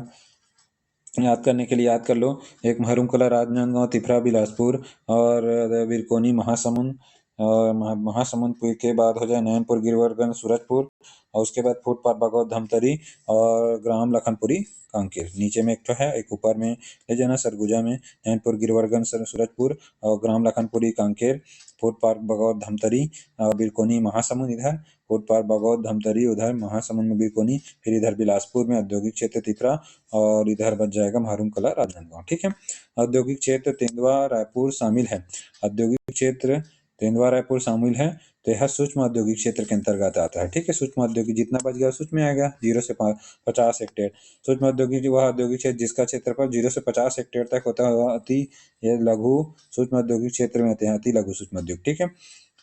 याद करने के लिए याद कर लो, एक महरूम कला राजनांदगांव, तिपरा बिलासपुर और बिरकोनी महासमुंद, और महासमुंद के बाद हो जाए नैनपुर गिरवरगंज सूरजपुर, और उसके बाद फूड पार्क बगौद धमतरी और ग्राम लखनपुरी कांकेर। नीचे में एक तो है, एक ऊपर में ले जाना सरगुजा में नैनपुर गिरवरगंज सूरजपुर और ग्राम लखनपुरी कांकेर, फूड पार्क बगौद धमतरी और बिरकोनी महासमुंद इधर, फूड पार्क बगौद धमतरी उधर, महासमुंद में बिरकोनी, फिर इधर बिलासपुर में औद्योगिक क्षेत्र तिपरा, और इधर बच जाएगा महरूम कला राजनांदगांव, ठीक है। औद्योगिक क्षेत्र तेंदुआ रायपुर शामिल है, औद्योगिक क्षेत्र तेंदुआ रायपुर शामिल है, तो यह सूक्ष्म औद्योगिक क्षेत्र के अंतर्गत आता है, ठीक है। सूक्ष्म औद्योगिक जितना बच गया सूक्ष्म में आएगा, 0 से 50 हेक्टेयर। सूक्ष्म औद्योगिक वह औद्योगिक क्षेत्र जिसका क्षेत्रफल 0 से 50 हेक्टेयर तक होता है, अति ये लघु सूक्ष्म औद्योगिक क्षेत्र में आते हैं, अति लघु सूक्ष्म उद्योग, ठीक है।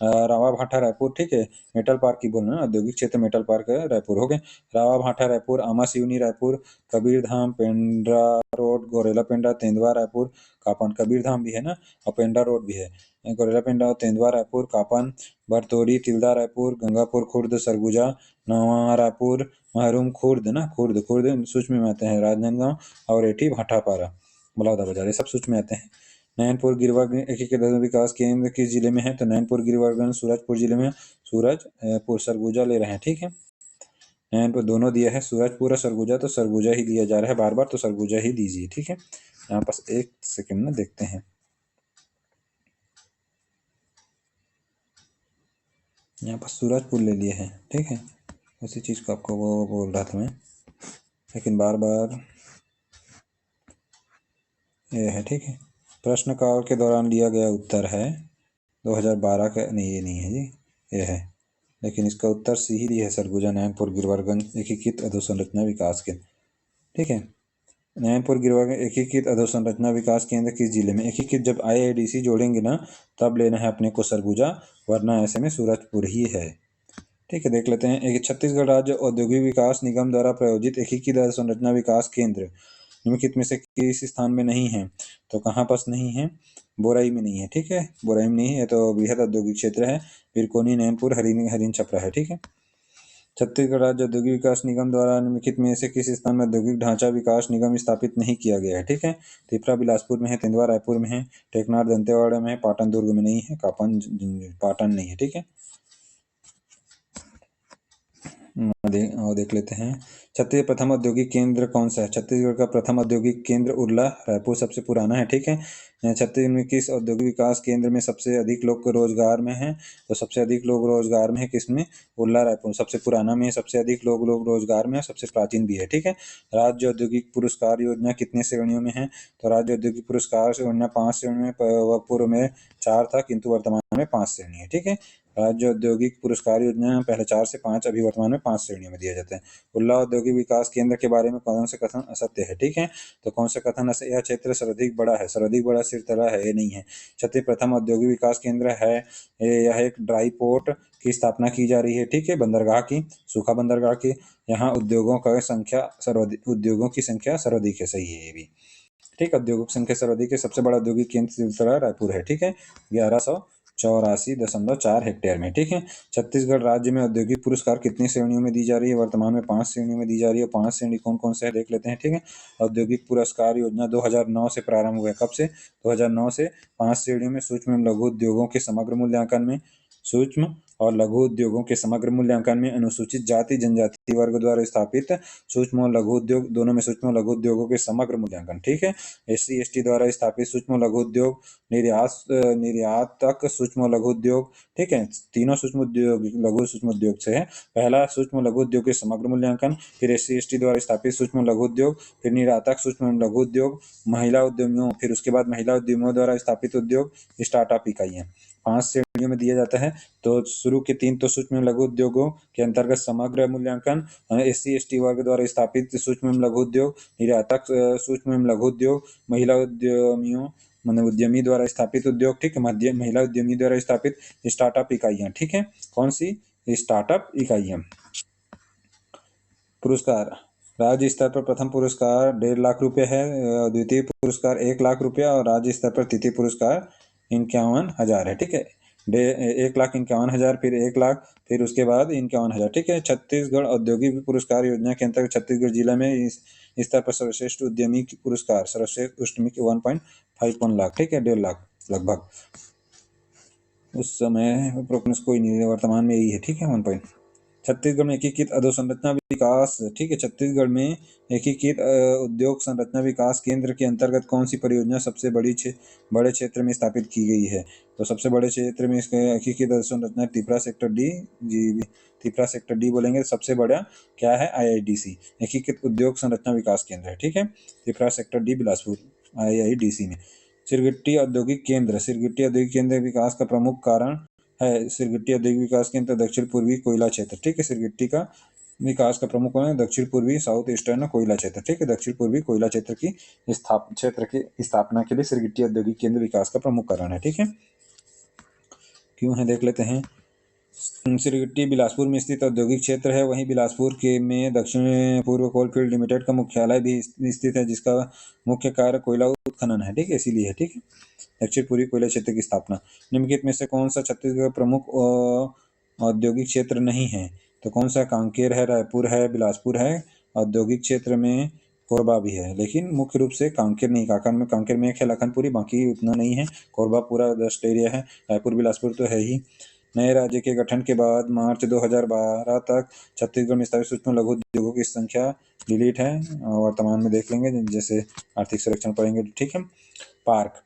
रावा भाटा रायपुर, ठीक है, मेटल पार्क की बोलना, औद्योगिक क्षेत्र मेटल पार्क रायपुर हो गए। रावा भाटा रायपुर, आमा सिवनी रायपुर, कबीर धाम पेंड्रा रोड, गोरेला पेंड्रा तेंदुआ रायपुर, कापन कबीर धाम भी है ना, और पेंड्रा रोड भी है, गोरेलापिंडा, तेंदुआ रायपुर, कापन, बरतोड़ी, तिल्दा रायपुर, गंगापुर खुर्द, सरगुजा, नवा रायपुर, महरूम खुर्द ना, खुर्द खुर्द सूक्ष्म में आते हैं, राजनांदगांव, औरेठी, भाटापारा, बलौदाबाजार, ये सब सूक्ष्म में आते हैं। नैनपुर गिरिवर्गन एकीकृत विकास केंद्र किस जिले में है? तो नैनपुर गिरिवर्गन सूरजपुर जिले में, सूरजपुर सरगुजा ले रहे हैं, ठीक है। नैनपुर दोनों दिया है, सूरजपुर और सरगुजा, तो सरगुजा ही लिया जा रहा है बार बार, तो सरगुजा ही दीजिए, ठीक है। यहाँ पास एक सेकंड में देखते हैं, यहाँ पर सूरजपुर ले लिए हैं, ठीक है। उसी चीज़ को आपको वो बोल रहा था मैं, लेकिन बार बार ये है, ठीक है। प्रश्नकाल के दौरान लिया गया उत्तर है 2012 का, नहीं ये नहीं है जी, ये है, लेकिन इसका उत्तर सी ही है, सरगुजा नैनपुर गिरिवर्गन एकीकृत अधोसंरचना विकास केंद्र, ठीक है। नैनपुर गिरिवर्गन एकीकृत अधोसंरचना विकास केंद्र किस जिले में? एकीकृत जब IIDC जोड़ेंगे ना तब लेना है अपने को सरगुजा, वरना ऐसे में सूरजपुर ही है, ठीक है। देख लेते हैं, एक छत्तीसगढ़ राज्य औद्योगिक विकास निगम द्वारा प्रायोजित एकीकृत अधोसंरचना विकास केंद्र निम्नलिखित में से किस स्थान में नहीं है? तो कहाँ पास नहीं है? बोराई में नहीं है, ठीक है, बोराई में नहीं है, तो बृहद औद्योगिक क्षेत्र है, बिरकोनी, नैनपुर, हरिन छपरा है, ठीक है। छत्तीसगढ़ राज्य औद्योगिक विकास निगम द्वारा निम्नलिखित में से किस स्थान में औद्योगिक ढांचा विकास निगम स्थापित नहीं किया गया है? ठीक है, त्रिपुरा बिलासपुर में है, तेंदुआ रायपुर में है, टेकनार दंतेवाड़ा में है, पाटन दुर्ग में नहीं है, कापन पाटन नहीं है, ठीक है। देख लेते हैं, छत्तीसगढ़ प्रथम औद्योगिक केंद्र कौन सा है? छत्तीसगढ़ का प्रथम औद्योगिक केंद्र उरला रायपुर सबसे पुराना है, ठीक है। छत्तीसगढ़ में किस औद्योगिक विकास केंद्र में सबसे अधिक लोग रोजगार में हैं? तो सबसे अधिक लोग रोजगार में है किसमें? उरला रायपुर सबसे पुराना में, सबसे अधिक लोग रोजगार में है, सबसे प्राचीन भी है, ठीक है। राज्य औद्योगिक पुरस्कार योजना कितने श्रेणियों में है? तो राज्य औद्योगिक पुरस्कार योजना 5 श्रेणी में, पूर्व में 4 था किंतु वर्तमान में 5 श्रेणी है, ठीक है। राज्य औद्योगिक पुरस्कार योजना पहले 4 से 5, अभी वर्तमान में 5 श्रेणियों में दिए जाते हैं। उल्ला औद्योगिक विकास केंद्र के बारे में कौन से कथन असत्य है? ठीक है, तो कौन से कथन असत्य? यह क्षेत्र सर्वाधिक बड़ा है, सर्वाधिक बड़ा सिरतला है, ये नहीं है। छत्तीस प्रथम औद्योगिक विकास केंद्र है, यह एक ड्राई पोर्ट की स्थापना की जा रही है, ठीक है, बंदरगाह की, सूखा बंदरगाह की। यहाँ उद्योगों की संख्या सर्वाधिक है, सही है ये भी, ठीक। उद्योगों की संख्या सर्वाधिक है, सबसे बड़ा औद्योगिक केंद्र सिलसिला रायपुर है, ठीक है, 1184.4 हेक्टेयर में, ठीक है। छत्तीसगढ़ राज्य में औद्योगिक पुरस्कार कितनी श्रेणियों में दी जा रही है? वर्तमान में 5 श्रेणियों में दी जा रही है। 5 श्रेणी कौन कौन से है देख लेते हैं, ठीक है। औद्योगिक पुरस्कार योजना 2009 से प्रारंभ हुआ है, कब से? 2009 से। 5 श्रेणियों में सूक्ष्म एवं लघु उद्योगों के समग्र मूल्यांकन में, सूक्ष्म और लघु उद्योगों के समग्र मूल्यांकन में अनुसूचित जाति जनजाति वर्ग द्वारा स्थापित सूक्ष्म और लघु उद्योग, दोनों में सूक्ष्म और लघु उद्योगों के समग्र मूल्यांकन, ठीक है। SC ST द्वारा स्थापित सूक्ष्म और लघु उद्योग, निर्यातक सूक्ष्म और लघु उद्योग, ठीक है, तीनों सूक्ष्म उद्योग लघु सूक्ष्म उद्योग से है। पहला सूक्ष्म लघु उद्योग के समग्र मूल्यांकन, फिर SC ST द्वारा स्थापित सूक्ष्म लघु उद्योग, फिर निर्यातक सूक्ष्म लघु उद्योग, महिला उद्यमियों, फिर उसके बाद महिला उद्यमियों द्वारा स्थापित उद्योग, स्टार्टअप इकाइयां। 5 श्रेणियों में दिया जाता है। तो शुरू के 3 तो सूक्ष्म लघु उद्योगों के अंतर्गत समग्र मूल्यांकन, SC ST वर्ग द्वारा स्थापित सूक्ष्म लघु उद्योग, निर्यातक सूक्ष्म लघु उद्योग, महिला उद्यमियों उद्यमी द्वारा स्थापित उद्योग, ठीक है, महिला उद्यमी द्वारा स्थापित स्टार्टअप इकाइयां, ठीक है। कौन सी? स्टार्टअप इकाइयां। पुरस्कार, राज्य स्तर पर प्रथम पुरस्कार 1.5 लाख रुपए है, द्वितीय पुरस्कार 1 लाख रुपया, और राज्य स्तर पर तृतीय पुरस्कार 51,000 है, ठीक है। 1,51,000, फिर 1 लाख, फिर उसके बाद 51,000, ठीक है। छत्तीसगढ़ औद्योगिक पुरस्कार योजना के अंतर्गत छत्तीसगढ़ जिला में इस स्तर पर सर्वश्रेष्ठ उद्यमी पुरस्कार, सर्वश्रेष्ठ उद्यमी 1.51 लाख, ठीक है, 1.5 लाख लगभग। उस समय कोई नहीं, वर्तमान में यही है, ठीक है, 1 छत्तीसगढ़ में एकीकृत अधोसंरचना विकास, ठीक है, छत्तीसगढ़ में एकीकृत उद्योग संरचना विकास केंद्र के अंतर्गत कौन सी परियोजना सबसे बड़े क्षेत्र में स्थापित की गई है? तो सबसे बड़े क्षेत्र में इसके एकीकृत अधोसंरचना त्रिपुरा सेक्टर डी, जी त्रिपुरा सेक्टर डी बोलेंगे। सबसे बड़ा क्या है? IIDC एकीकृत उद्योग संरचना विकास केंद्र है, ठीक है, Tripura sector D Bilaspur IIDC में। सिरगिट्टी औद्योगिक केंद्र, सिरगिट्टी औद्योगिक केंद्र विकास का प्रमुख कारण है। सिरगिट्टी औद्योगिक विकास केंद्र दक्षिण पूर्वी कोयला क्षेत्र, ठीक है, सिरगिट्टी का विकास का प्रमुख है दक्षिण पूर्वी, साउथ ईस्टर्न कोयला क्षेत्र, ठीक है, दक्षिण पूर्वी कोयला क्षेत्र की स्थापना के लिए सिरगिट्टी औद्योगिक केंद्र विकास का प्रमुख कारण है, ठीक है। क्यों है देख लेते हैं। सिरगिट्टी बिलासपुर में स्थित औद्योगिक क्षेत्र है। वहीं बिलासपुर के में दक्षिण पूर्व कोलफील्ड लिमिटेड का मुख्यालय भी स्थित है, जिसका मुख्य कार्य कोयला उत्खनन है। ठीक है, इसीलिए है। ठीक है, दक्षिण पूर्वी कोयला क्षेत्र की स्थापना। निम्नलिखित में से कौन सा छत्तीसगढ़ प्रमुख औद्योगिक क्षेत्र नहीं है? तो कौन सा? कांकेर है, रायपुर है, बिलासपुर है। औद्योगिक क्षेत्र में कोरबा भी है, लेकिन मुख्य रूप से कांकेर नहीं। कांकेर में एक है लखनपुरी, बाकी उतना नहीं है। कोरबा पूरा दस्ट एरिया है। रायपुर बिलासपुर तो है ही। नए राज्य के गठन के बाद मार्च 2012 तक छत्तीसगढ़ में स्थापित सूक्ष्म लघु उद्योगों की संख्या डिलीट है। वर्तमान में देख लेंगे जैसे आर्थिक सर्वेक्षण पढ़ेंगे। ठीक है, park,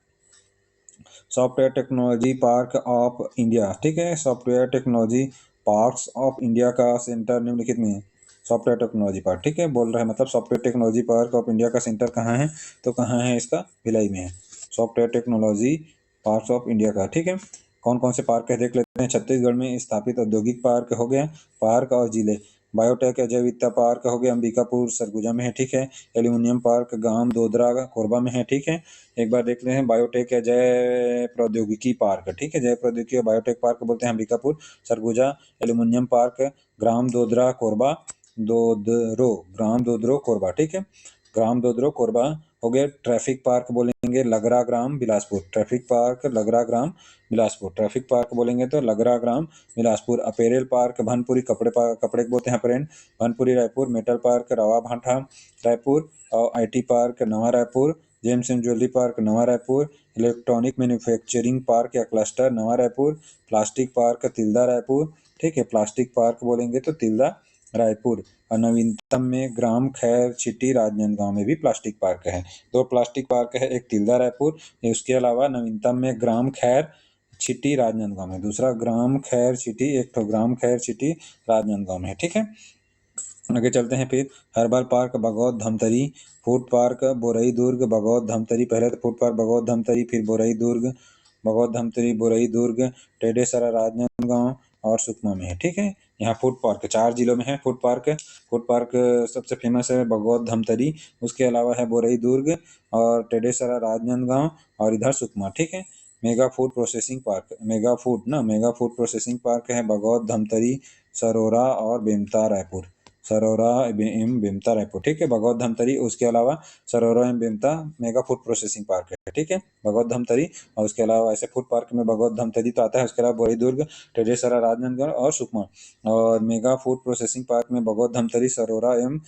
software technology park of India. ठीक है, software technology parks of India का सेंटर निम्नलिखित में है। सॉफ्टवेयर टेक्नोलॉजी पार्क, ठीक है, बोल रहा है मतलब software technology park of India का सेंटर कहाँ है? तो कहाँ है इसका? भिलाई में है, software technology parks of India का। ठीक है, कौन कौन से पार्क है देख लेते हैं। छत्तीसगढ़ में स्थापित औद्योगिक पार्क हो गया, पार्क और जिले। बायोटेक अजय विद्या पार्क हो गया, अंबिकापुर सरगुजा में है। ठीक है, एल्यूमिनियम पार्क गांव दोदरा कोरबा में है। ठीक है, एक बार देख लेते हैं। बायोटेक जय प्रौद्योगिकी पार्क। ठीक है, जय प्रौद्योगिकी बायोटेक पार्क बोलते हैं अंबिकापुर सरगुजा। एल्यूमिनियम पार्क ग्राम दोदरा कोरबा, ग्राम दोदरो कोरबा। ठीक है, ग्राम दोदरो कोरबा हो गया। ट्रैफिक पार्क बोलेंगे लगरा ग्राम बिलासपुर। ट्रैफिक पार्क लगरा ग्राम बिलासपुर। ट्रैफिक पार्क बोलेंगे तो लगरा ग्राम बिलासपुर। अपेरेल पार्क भनपुरी, कपड़े बोलते हैं apparel, Bhanpuri Raipur. Metal park Rawa Bhatha Raipur. और IT park Nava Raipur. Gems and jewellery park Nava Raipur. Electronic manufacturing park या cluster Nava Raipur. Plastic park Tilda Raipur. ठीक है, प्लास्टिक पार्क बोलेंगे तो तिल्दा रायपुर। और नवीनतम में ग्राम खैर छिटी राजनांदगांव में भी प्लास्टिक पार्क है। दो प्लास्टिक पार्क है, एक तिल्दा रायपुर, उसके अलावा नवीनतम में ग्राम खैर छिटी राजनांदगांव में। दूसरा ग्राम खैर छिटी, एक तो ग्राम खैर छिटी राजनांदगांव में है। ठीक है, आगे चलते हैं। फिर herbal park Bagaud Dhamtari. Food park Borai Durg Bagaud Dhamtari. पहले तो फूड पार्क बगौद धमतरी, फिर बोरई दुर्ग, बगौद धमतरी बोरई दुर्ग, टेडेसरा राजनांदगांव और सुकमा में है। ठीक है, यहाँ फूड पार्क 4 जिलों में है। फूड पार्क सबसे फेमस है बगौद धमतरी, उसके अलावा है बोरई दुर्ग और टेडेसरा राजनांदगांव और इधर सुकमा। ठीक है, mega food processing park, mega food processing park है बगौद धमतरी, सरोरा और बेमता रायपुर। सरोरा एवं बेमता रायपुर। ठीक है, बगौद धमतरी, उसके अलावा सरोरा एवं Bemta mega food processing park है। ठीक है, बगौद धमतरी और उसके अलावा ऐसे फूड पार्क में बगौद धमतरी तो आता है, उसके अलावा बोरी दुर्ग, टेडेसरा राजनांदगांव और सुकमा। और मेगा फूड प्रोसेसिंग पार्क में बगौद धमतरी, सरोरा एवं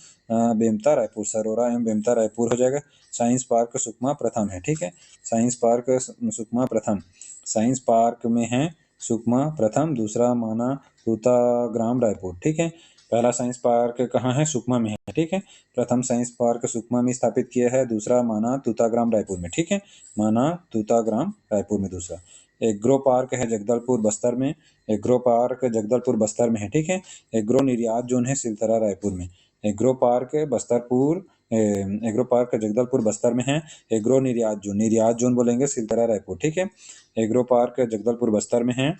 बेमता रायपुर। सरोरा एवं बेमता रायपुर हो जाएगा। साइंस पार्क सुकमा प्रथम है। ठीक है, साइंस पार्क सुकमा प्रथम, साइंस पार्क में है सुकमा प्रथम। दूसरा माना तूताग्राम रायपुर। ठीक है, पहला साइंस पार्क कहाँ है? सुकमा में है। ठीक है, प्रथम साइंस पार्क सुकमा में स्थापित किया है। दूसरा माना तूताग्राम रायपुर में। ठीक है, माना तूताग्राम रायपुर में दूसरा। एग्रो पार्क है जगदलपुर बस्तर में। एग्रो पार्क जगदलपुर बस्तर में है। ठीक है, एग्रो निर्यात जोन है सिलतरा रायपुर में। Agro park Bastarpur agro park Jagdalpur Bastar में है। एग्रो निर्यात जोन बोलेंगे सिलतरा रायपुर। ठीक है, एग्रो पार्क जगदलपुर बस्तर में है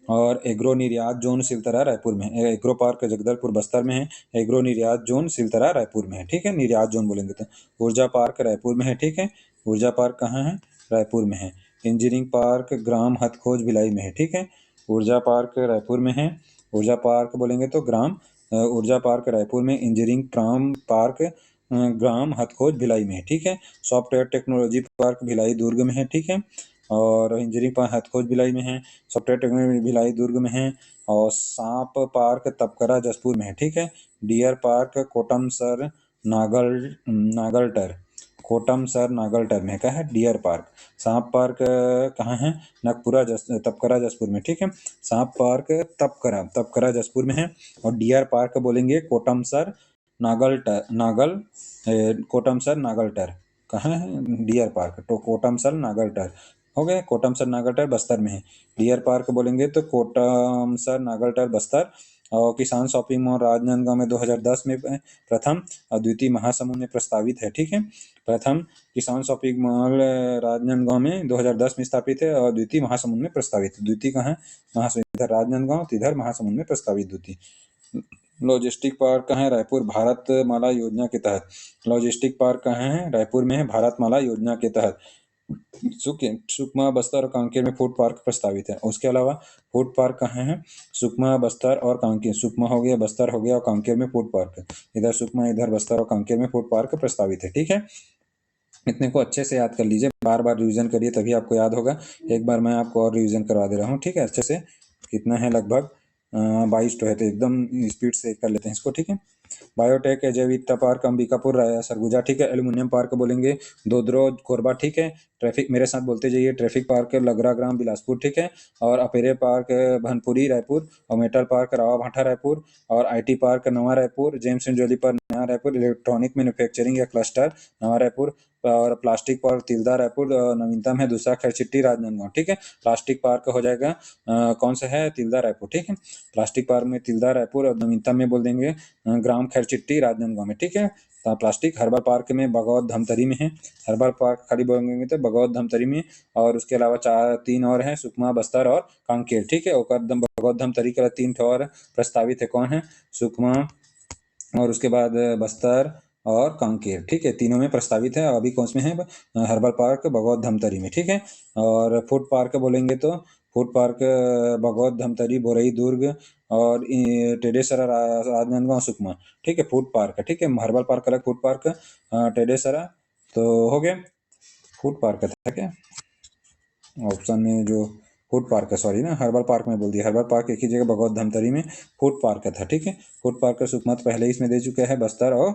और एग्रो निर्यात जोन सिलतरा रायपुर में है। एग्रो पार्क जगदलपुर बस्तर में है, एग्रो निर्यात जोन सिलतरा रायपुर में है। ठीक है, निर्यात जोन बोलेंगे तो। ऊर्जा पार्क रायपुर में है। ठीक है, ऊर्जा पार्क कहाँ है? रायपुर में है। इंजीनियरिंग पार्क ग्राम हथखोज भिलाई में है। ठीक है, ऊर्जा पार्क रायपुर में है। ऊर्जा पार्क बोलेंगे तो ग्राम ऊर्जा पार्क रायपुर में, इंजीनियरिंग पार्क ग्राम हथखोज भिलाई में है। ठीक है, सॉफ्टवेयर टेक्नोलॉजी पार्क भिलाई दुर्ग में है। ठीक है, और इंजीनियरिंग पार्क हथखोज भिलाई में है। सॉफ्टवेयर टेक्नोलॉजी भिलाई दुर्ग में है। और सांप पार्क तपकरा जसपुर में है। ठीक है, डियर पार्क कोटमसर नागलटर, कोटमसर नागलटर में क्या है? Deer park. सांप पार्क कहाँ है? तपकरा जसपुर में। ठीक है, सांप पार्क तपकरा जसपुर में है। और डियर पार्क बोलेंगे कोटमसर कोटमसर नागलटर। कहाँ है डियर पार्क? तो कोटमसर नागलटर हो गए। कोटमसर नागलटर बस्तर में है। डियर पार्क बोलेंगे तो कोटमसर नागलटर बस्तर। और किसान शॉपिंग मॉल राजनांदगांव में 2010 में प्रथम और द्वितीय महासमुंद में प्रस्तावित है। ठीक है, प्रथम किसान शॉपिंग मॉल राजनांदगांव में 2010 में स्थापित है और द्वितीय महासमुंद में प्रस्तावित है। द्वितीय कहाँ? महासमुंद, इधर राजनांदगांव, इधर महासमुंद में प्रस्तावित द्वितीय। लॉजिस्टिक पार्क कहाँ है? रायपुर, भारतमाला योजना के तहत। लॉजिस्टिक पार्क कहाँ है? रायपुर में है, भारतमाला योजना के तहत। सुकमा, बस्तर और कांकेर में फूड पार्क प्रस्तावित है। उसके अलावा फूड पार्क कहाँ है? सुकमा, बस्तर और कांकेर। सुकमा हो गया, बस्तर हो गया और कांकेर में फूड पार्क है। इधर सुकमा, इधर बस्तर और कांकेर में फूड पार्क प्रस्तावित है। ठीक है, इतने को अच्छे से याद कर लीजिए, बार बार रिवीजन करिए तभी आपको याद होगा। एक बार मैं आपको और रिवीजन करवा दे रहा हूँ, ठीक है, अच्छे से। कितना है? लगभग 22 तो है, तो एकदम स्पीड से कर लेते हैं इसको। ठीक है, बायोटेक है, जैव विविधता पार्क अंबिकापुर सरगुजा। ठीक है, एल्यूमिनियम पार्क बोलेंगे दोद्रो कोरबा। ठीक है, ट्रैफिक मेरे साथ बोलते जाइए, ट्रैफिक पार्क लगरा ग्राम बिलासपुर। ठीक है, और अपेरे पार्क भनपुरी रायपुर, और मेटल पार्क रावा भाटा रायपुर, और IT park Nava Raipur, gems and jewellery पर नया रायपुर, इलेक्ट्रॉनिक मैन्युफैक्चरिंग या क्लस्टर नवा रायपुर, और प्लास्टिक पार्क तिलदा रायपुर नवीनतम है, दूसरा खैरचिट्टी राजनांदगांव। ठीक है, प्लास्टिक पार्क हो जाएगा कौन सा है? तिलदा रायपुर। ठीक है, प्लास्टिक पार्क में तिलदा रायपुर, और नवीनतम में बोल देंगे ग्राम खैरचिट्टी राजनांदगांव में। ठीक है, प्लास्टिक हर्बल पार्क में बगौत धमतरी में है। हर्बल पार्क खाली बोलेंगे तो बगौत धमतरी में। और उसके अलावा 3 और हैं, सुकमा, बस्तर और कांकेर। ठीक है, बगौत धमतरी के 3 और प्रस्तावित है। कौन है? सुकमा, और उसके बाद बस्तर और कांकेर। ठीक है, तीनों में प्रस्तावित है। अभी कौन में है? हर्बल पार्क बगौत धमतरी में। ठीक है, और फूड पार्क बोलेंगे तो फूड पार्क बगौत धमतरी, बोरई दुर्ग, और टेडेसरा राजनांदगांव सुकमा। ठीक है, फूड पार्क। ठीक है, हर्बल पार्क अलग, फूड पार्क टेडेसरा। तो हो गया, फूड पार्क था क्या ऑप्शन में? जो फूड पार्क है, सॉरी ना, हर्बल पार्क में बोल दिया। हर्बल पार्क एक ही जगह बगौत धमतरी में फूड पार्क था। ठीक है, फूड पार्क का सुकमा तो पहले ही इसमें दे चुके हैं, बस्तर और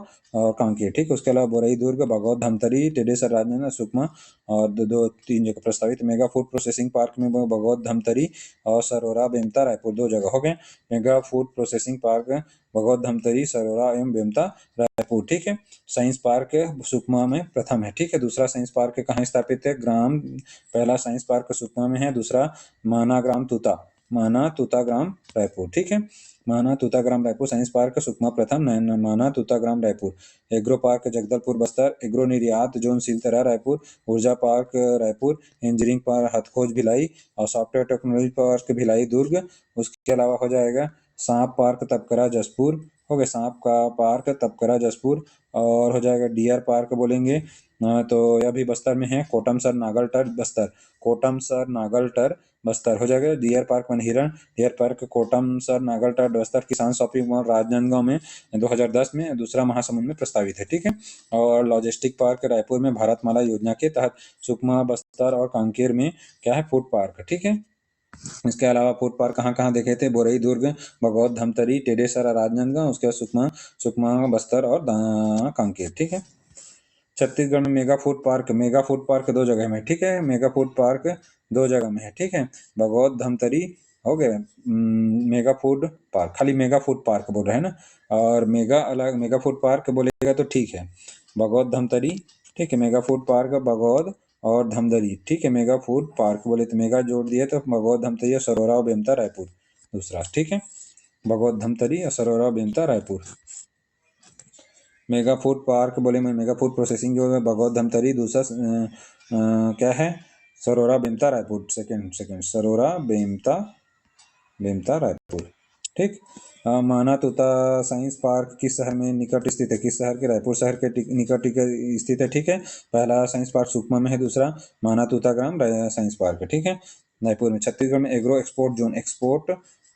कांकेर। ठीक है, उसके अलावा बोरई दुर्ग, बगौत धमतरी, टेडेसर राजनांदगांव सुकमा, और दो 3 जगह प्रस्तावित। मेगा फूड प्रोसेसिंग पार्क में बगौत धमतरी और सरोरा बेमता रायपुर 2 जगह हो गए। Mega food processing park Bagaut Dhamtari, Sarora एवं बेमता रायपुर। ठीक है, साइंस पार्क सुकमा में प्रथम है। ठीक है, दूसरा साइंस पार्क कहाँ स्थापित है? पहला साइंस पार्क सुकमा में है, दूसरा माना तूता ग्राम रायपुर। ठीक है, माना तूता ग्राम रायपुर साइंस पार्क सुकमा प्रथम, माना तूता ग्राम Raipur. Agro park Jagdalpur Bastar, agro निर्यात जोन सिलतरा रायपुर, ऊर्जा park Raipur, engineering park Hathkhoj Bhilai, और software technology park Bhilai Durg. उसके अलावा हो जाएगा सांप पार्क तपकरा जसपुर। हो गया, सांप का पार्क तपकरा जसपुर। और हो जाएगा डियर पार्क बोलेंगे तो यह भी बस्तर में है, कोटमसर नागलटर बस्तर। कोटमसर नागलटर बस्तर हो जाएगा। डियर पार्क मन हिरण, डियर पार्क कोटमसर नागलटर बस्तर किसान शॉपिंग मॉल राजनांदगांव में 2010 में, दूसरा महासमुंद में प्रस्तावित है। ठीक है, और लॉजिस्टिक पार्क रायपुर में भारतमाला योजना के तहत। सुकमा, बस्तर और कांकेर में क्या है? Food park. ठीक है, इसके अलावा फूड पार्क कहाँ कहाँ देखे थे? बोरई दुर्ग, बगौत धमतरी, टेडेसरा राजनांदगांव, उसके बाद सुकमा, बस्तर और कांकेर। ठीक है, छत्तीसगढ़ में मेगा फूड पार्क 2 जगह में। ठीक है, मेगा फूड पार्क 2 जगह में है। ठीक है, बगौत धमतरी हो गए, मेगा फूड पार्क, खाली मेगा फूड पार्क बोल रहे हैं ना, और मेगा अलग, मेगा फूड पार्क बोलेगा तो ठीक है, बगौत धमतरी। ठीक है, मेगा फूड पार्क बगौत और धमतरी। ठीक है, मेगा फूड पार्क बोले तो मेगा जोड़ दिए तो बगौत धमतरी और सरोरा और बेमता रायपुर दूसरा। ठीक है, बगौत धमतरी और सरोरा और Bemta Raipur. Mega food park बोले मैं, मेगा फूड प्रोसेसिंग जो है बगौत धमतरी, दूसरा क्या है? सरोरा बेमता रायपुर। सेकंड सरोरा बेमता रायपुर। ठीक, माना तोता साइंस पार्क किस शहर में निकट स्थित है? किस शहर के? रायपुर शहर के निकट स्थित है। ठीक है, पहला साइंस पार्क सुकमा में है, दूसरा माना तोता ग्राम साइंस पार्क है। ठीक है, रायपुर में। छत्तीसगढ़ में agro export zone,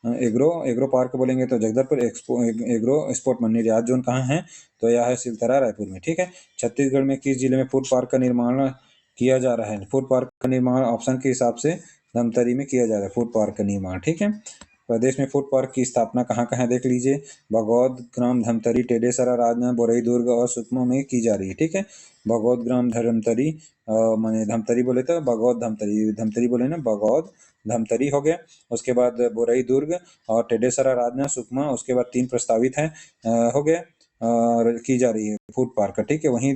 agro park बोलेंगे तो जगदलपुर, एग्रो एक्सपोर्ट निर्यात जोन कहाँ है? तो यह है सिलतरा रायपुर में। ठीक है, छत्तीसगढ़ में किस जिले में फूड पार्क का निर्माण किया जा रहा है? फूड पार्क का निर्माण ऑप्शन के हिसाब से धमतरी में किया जा रहा है फूड पार्क का निर्माण। ठीक है, प्रदेश में फूड पार्क की स्थापना कहाँ कहाँ देख लीजिए, बगौद ग्राम धमतरी, टेडेसरा राजनांदगांव, बोरई दुर्ग और सुकमा में की जा रही है। ठीक है, बगौद ग्राम धमतरी, माने धमतरी बोले तो बगौद धमतरी, धमतरी बोले ना बगौद धमतरी हो गया। उसके बाद बोरई दुर्ग और टेडेसरा राजनांदगांव सुकमा, उसके बाद 3 प्रस्तावित है हो गया और की जा रही है फूड पार्क। ठीक है, वहीं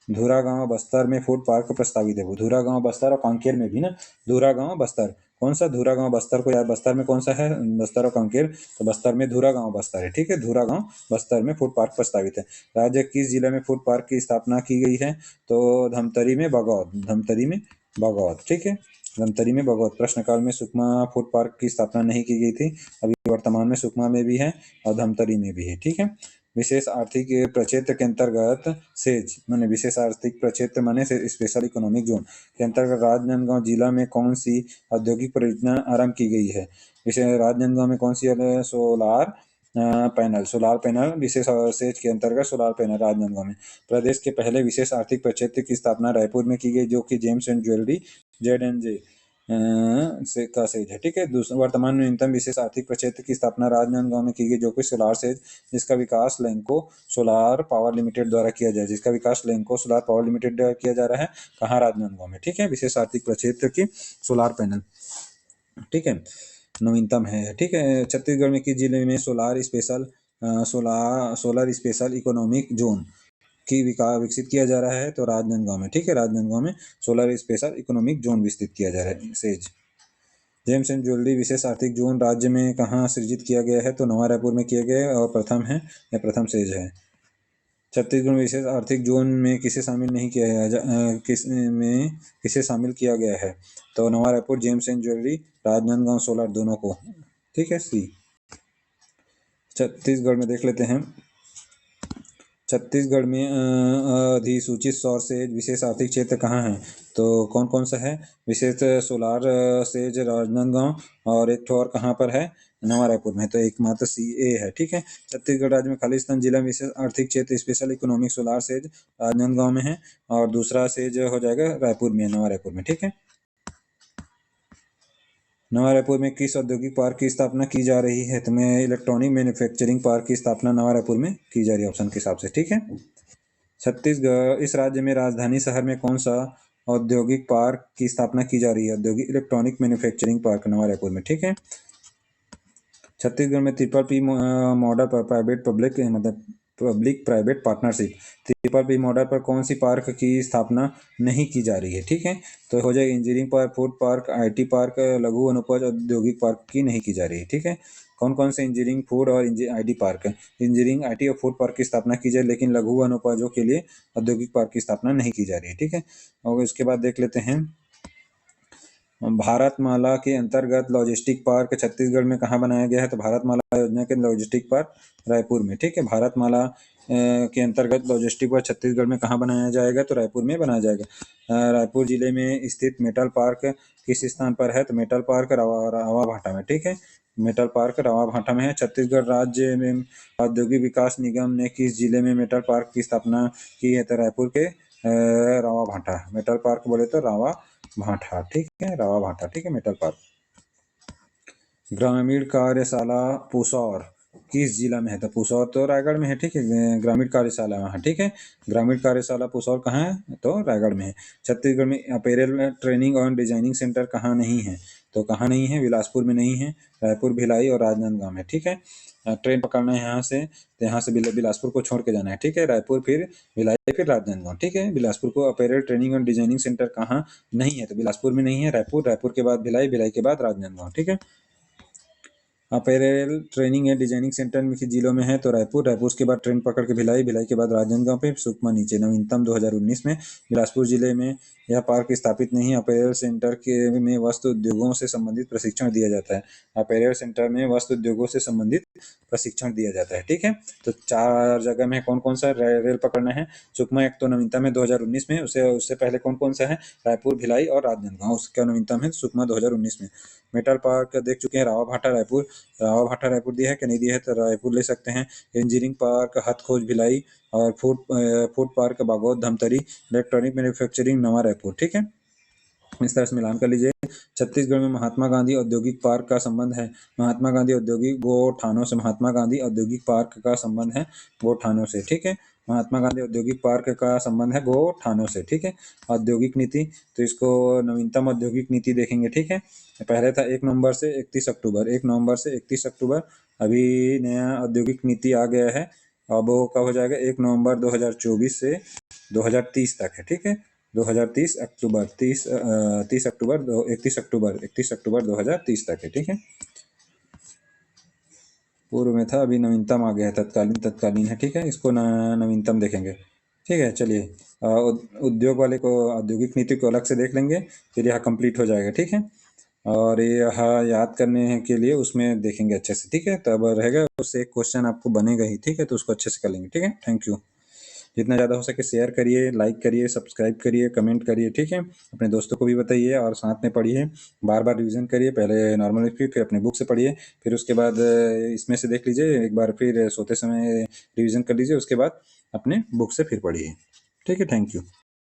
धूरा गांव बस्तर में फूड पार्क प्रस्तावित है। वो धूरा गांव बस्तर और कांकेर में भी ना, धूरा गांव बस्तर, कौन सा धूरा गांव बस्तर को यार, बस्तर में कौन सा है? बस्तर और कांकेर, तो बस्तर में धूरा गांव बस्तर है। ठीक है, धूरा गांव बस्तर में फूड पार्क प्रस्तावित है। राज्य किस जिले में फूड पार्क की स्थापना की गई है? तो धमतरी में बगौद। ठीक है, धमतरी में बगौद। प्रश्नकाल में सुकमा फूड पार्क की स्थापना नहीं की गई थी, अभी वर्तमान में सुकमा में भी है और धमतरी में भी है। ठीक है, विशेष आर्थिक प्रक्षेत्र के अंतर्गत सेज माने विशेष आर्थिक प्रक्षेत्र माने स्पेशल इकोनॉमिक जोन के अंतर्गत राजनांदगांव जिला में कौन सी औद्योगिक परियोजना आरंभ की गई है? विशेष राजनांदगांव में कौन सी सोलार पैनल विशेष सेज के अंतर्गत सोलार पैनल राजनांदगांव में। प्रदेश के पहले विशेष आर्थिक प्रक्षेत्र की स्थापना रायपुर में की गई, जो कि जेम्स एंड ज्वेलरी JNJ से का सेज है। ठीक है। वर्तमान में न्यूनतम विशेष आर्थिक प्रक्षेत्र की स्थापना राजनांदगांव में की गई, जो कि सोलार सेज जिसका विकास लैंको सोलार पावर लिमिटेड द्वारा किया जाए जिसका विकास लैंको सोलार पावर लिमिटेड द्वारा किया जा रहा है। कहाँ? राजनांदगांव में। ठीक है। विशेष आर्थिक प्रक्षेत्र की सोलार पैनल। ठीक है। नवीनतम है। ठीक है। छत्तीसगढ़ में किस जिले में सोलर स्पेशल इकोनॉमिक जोन की विकसित किया जा रहा है? तो राजनांदगांव में। ठीक है। राजनांदगांव में सोलर स्पेशल इकोनॉमिक जोन विकसित किया जा रहा है सेज। जेम्स एंड ज्वेलरी विशेष आर्थिक जोन राज्य में कहाँ सृजित किया गया है? तो नवा रायपुर में किया गया है और प्रथम है या प्रथम सेज है। छत्तीसगढ़ में विशेष आर्थिक जोन में किसे शामिल नहीं किया है किसे शामिल किया गया है? तो नवा Raipur, gems and jewellery, Rajnandgaon solar दोनों को। ठीक है। सी। छत्तीसगढ़ में देख लेते हैं। छत्तीसगढ़ में अधिसूचित सौर सेज विशेष आर्थिक क्षेत्र कहाँ है? तो कौन कौन सा है? विशेष सोलार सेज राजनांदगांव और एक और कहाँ पर है? नवा रायपुर में। तो एकमात्र CA है। ठीक है। छत्तीसगढ़ राज्य में खालिस्तान जिला विशेष आर्थिक क्षेत्र special economic solar says Rajnandgaon में है और दूसरा सेज हो जाएगा रायपुर में, नवा रायपुर में। ठीक है। नवा रायपुर में किस औद्योगिक पार्क की स्थापना की जा रही है? तो मैं इलेक्ट्रॉनिक मैन्युफैक्चरिंग पार्क की स्थापना नवा रायपुर में की जा रही है ऑप्शन के हिसाब से। ठीक है। छत्तीसगढ़ इस राज्य में राजधानी शहर में कौन सा औद्योगिक पार्क की स्थापना की जा रही है? औद्योगिक electronic manufacturing park Nava Raipur में। ठीक है। छत्तीसगढ़ में ट्रिपल P मॉडल पर public private partnership triple P model पर कौन सी पार्क की स्थापना नहीं की जा रही है? ठीक है। तो हो जाएगा engineering park, food park, IT park, लघु अनुपज औद्योगिक पार्क की नहीं की जा रही है। ठीक है। कौन कौन से इंजीनियरिंग, फूड और IT पार्क है? इंजीनियरिंग, IT और फूड पार्क की स्थापना की जाए, लेकिन लघु अनुपजों के लिए औद्योगिक पार्क की स्थापना नहीं की जा रही है। ठीक है। और इसके बाद देख लेते हैं भारतमाला के अंतर्गत लॉजिस्टिक पार्क छत्तीसगढ़ में कहाँ बनाया गया है? तो भारतमाला योजना के लॉजिस्टिक पार्क रायपुर में। ठीक है। भारतमाला के अंतर्गत लॉजिस्टिक पार्क छत्तीसगढ़ में कहाँ बनाया जाएगा? तो रायपुर में बनाया जाएगा। रायपुर जिले में स्थित मेटल पार्क किस स्थान पर है? तो मेटल पार्क रावा भाटा में। ठीक है। मेटल पार्क रावा भाटा में है। छत्तीसगढ़ राज्य में औद्योगिक विकास निगम ने किस जिले में मेटल पार्क की स्थापना की है? तो रायपुर के रावा भाटा। मेटल पार्क बोले तो रावा भाटा। ठीक है। रावा भाटा। ठीक है। Metal park. ग्रामीण कार्यशाला पुसौर किस जिला में है? तो पुसौर तो रायगढ़ में है। ठीक है। ग्रामीण कार्यशाला वहाँ। ठीक है। ग्रामीण कार्यशाला पुसौर कहाँ है? तो रायगढ़ में है। छत्तीसगढ़ में अपैरल ट्रेनिंग और डिजाइनिंग सेंटर कहाँ नहीं है? तो कहाँ नहीं है? बिलासपुर में नहीं है, रायपुर, भिलाई और राजनांदगांव में। ठीक है। ट्रेन पकड़ना है यहाँ से, तो यहाँ से बिलासपुर को छोड़ के जाना है। ठीक है। रायपुर, फिर भिलाई, फिर राजनांदगांव। ठीक है। बिलासपुर को अपैरल ट्रेनिंग और डिजाइनिंग सेंटर कहाँ नहीं है? तो बिलासपुर में नहीं है, रायपुर के बाद भिलाई, भिलाई के बाद राजनांदगांव। ठीक है। Apparel training and designing centre में किस जिलों में है? तो रायपुर के बाद ट्रेन पकड़ के भिलाई के बाद राजनांदगांव पे, सुकमा नीचे। नवीनतम 2019 में बिलासपुर जिले में यह पार्क स्थापित नहीं। अपैरल सेंटर के में वस्त्र उद्योगों से संबंधित प्रशिक्षण दिया जाता है। अपैरल सेंटर में वस्त्र उद्योगों से संबंधित प्रशिक्षण दिया जाता है। ठीक है। तो 4 जगह में कौन कौन सा रेल पकड़ना है? सुकमा एक तो नवीनतम है 2019 में, उससे पहले कौन कौन सा है? रायपुर, भिलाई और राजनांदगांव। उसका नवीनतम है सुकमा 2019 में। मेटल पार्क देख चुके हैं, रावा भाटा रायपुर दिया है कि नहीं दिया है? तो रायपुर ले सकते हैं। इंजीनियरिंग पार्क हथखोज भिलाई और food park Bagod Dhamtari, electronic manufacturing नवा रायपुर। ठीक है। इस तरह से मिलान कर लीजिए। छत्तीसगढ़ में महात्मा गांधी औद्योगिक पार्क का संबंध है महात्मा गांधी औद्योगिक गोठानों से। महात्मा गांधी औद्योगिक पार्क का संबंध है गोठानों से। ठीक है। महात्मा गांधी औद्योगिक पार्क का संबंध है गोठानों से। ठीक है। औद्योगिक नीति, तो इसको नवीनतम औद्योगिक नीति देखेंगे। ठीक है। पहले था 1 नवंबर से 31 अक्टूबर 1 नवंबर से 31 अक्टूबर। अभी नया औद्योगिक नीति आ गया है। अब वो कब हो जाएगा? 1 नवंबर 2024 से 2030 तक है। ठीक है। 2030 अक्टूबर 30 अक्टूबर 31 अक्टूबर 2030 तक है। ठीक है। पूर्व में था, अभी नवीनतम आ गया है, तत्कालीन है। ठीक है। इसको नवीनतम देखेंगे। ठीक है। चलिए, उद्योग वाले को औद्योगिक नीति को अलग से देख लेंगे, फिर यह कंप्लीट हो जाएगा। ठीक है। और ये हाँ याद करने के लिए उसमें देखेंगे अच्छे से, ठीक है। तब रहेगा, उससे एक क्वेश्चन आपको बनेगा ही, ठीक है। तो उसको अच्छे से कर लेंगे, ठीक है। Thank you. जितना ज़्यादा हो सके शेयर करिए, लाइक करिए, सब्सक्राइब करिए, कमेंट करिए, ठीक है। अपने दोस्तों को भी बताइए और साथ में पढ़िए, बार बार रिवीजन करिए। पहले नॉर्मल फिर अपने बुक से पढ़िए, फिर उसके बाद इसमें से देख लीजिए एक बार, फिर सोते समय रिवीजन कर लीजिए, उसके बाद अपने बुक से फिर पढ़िए, ठीक है। Thank you.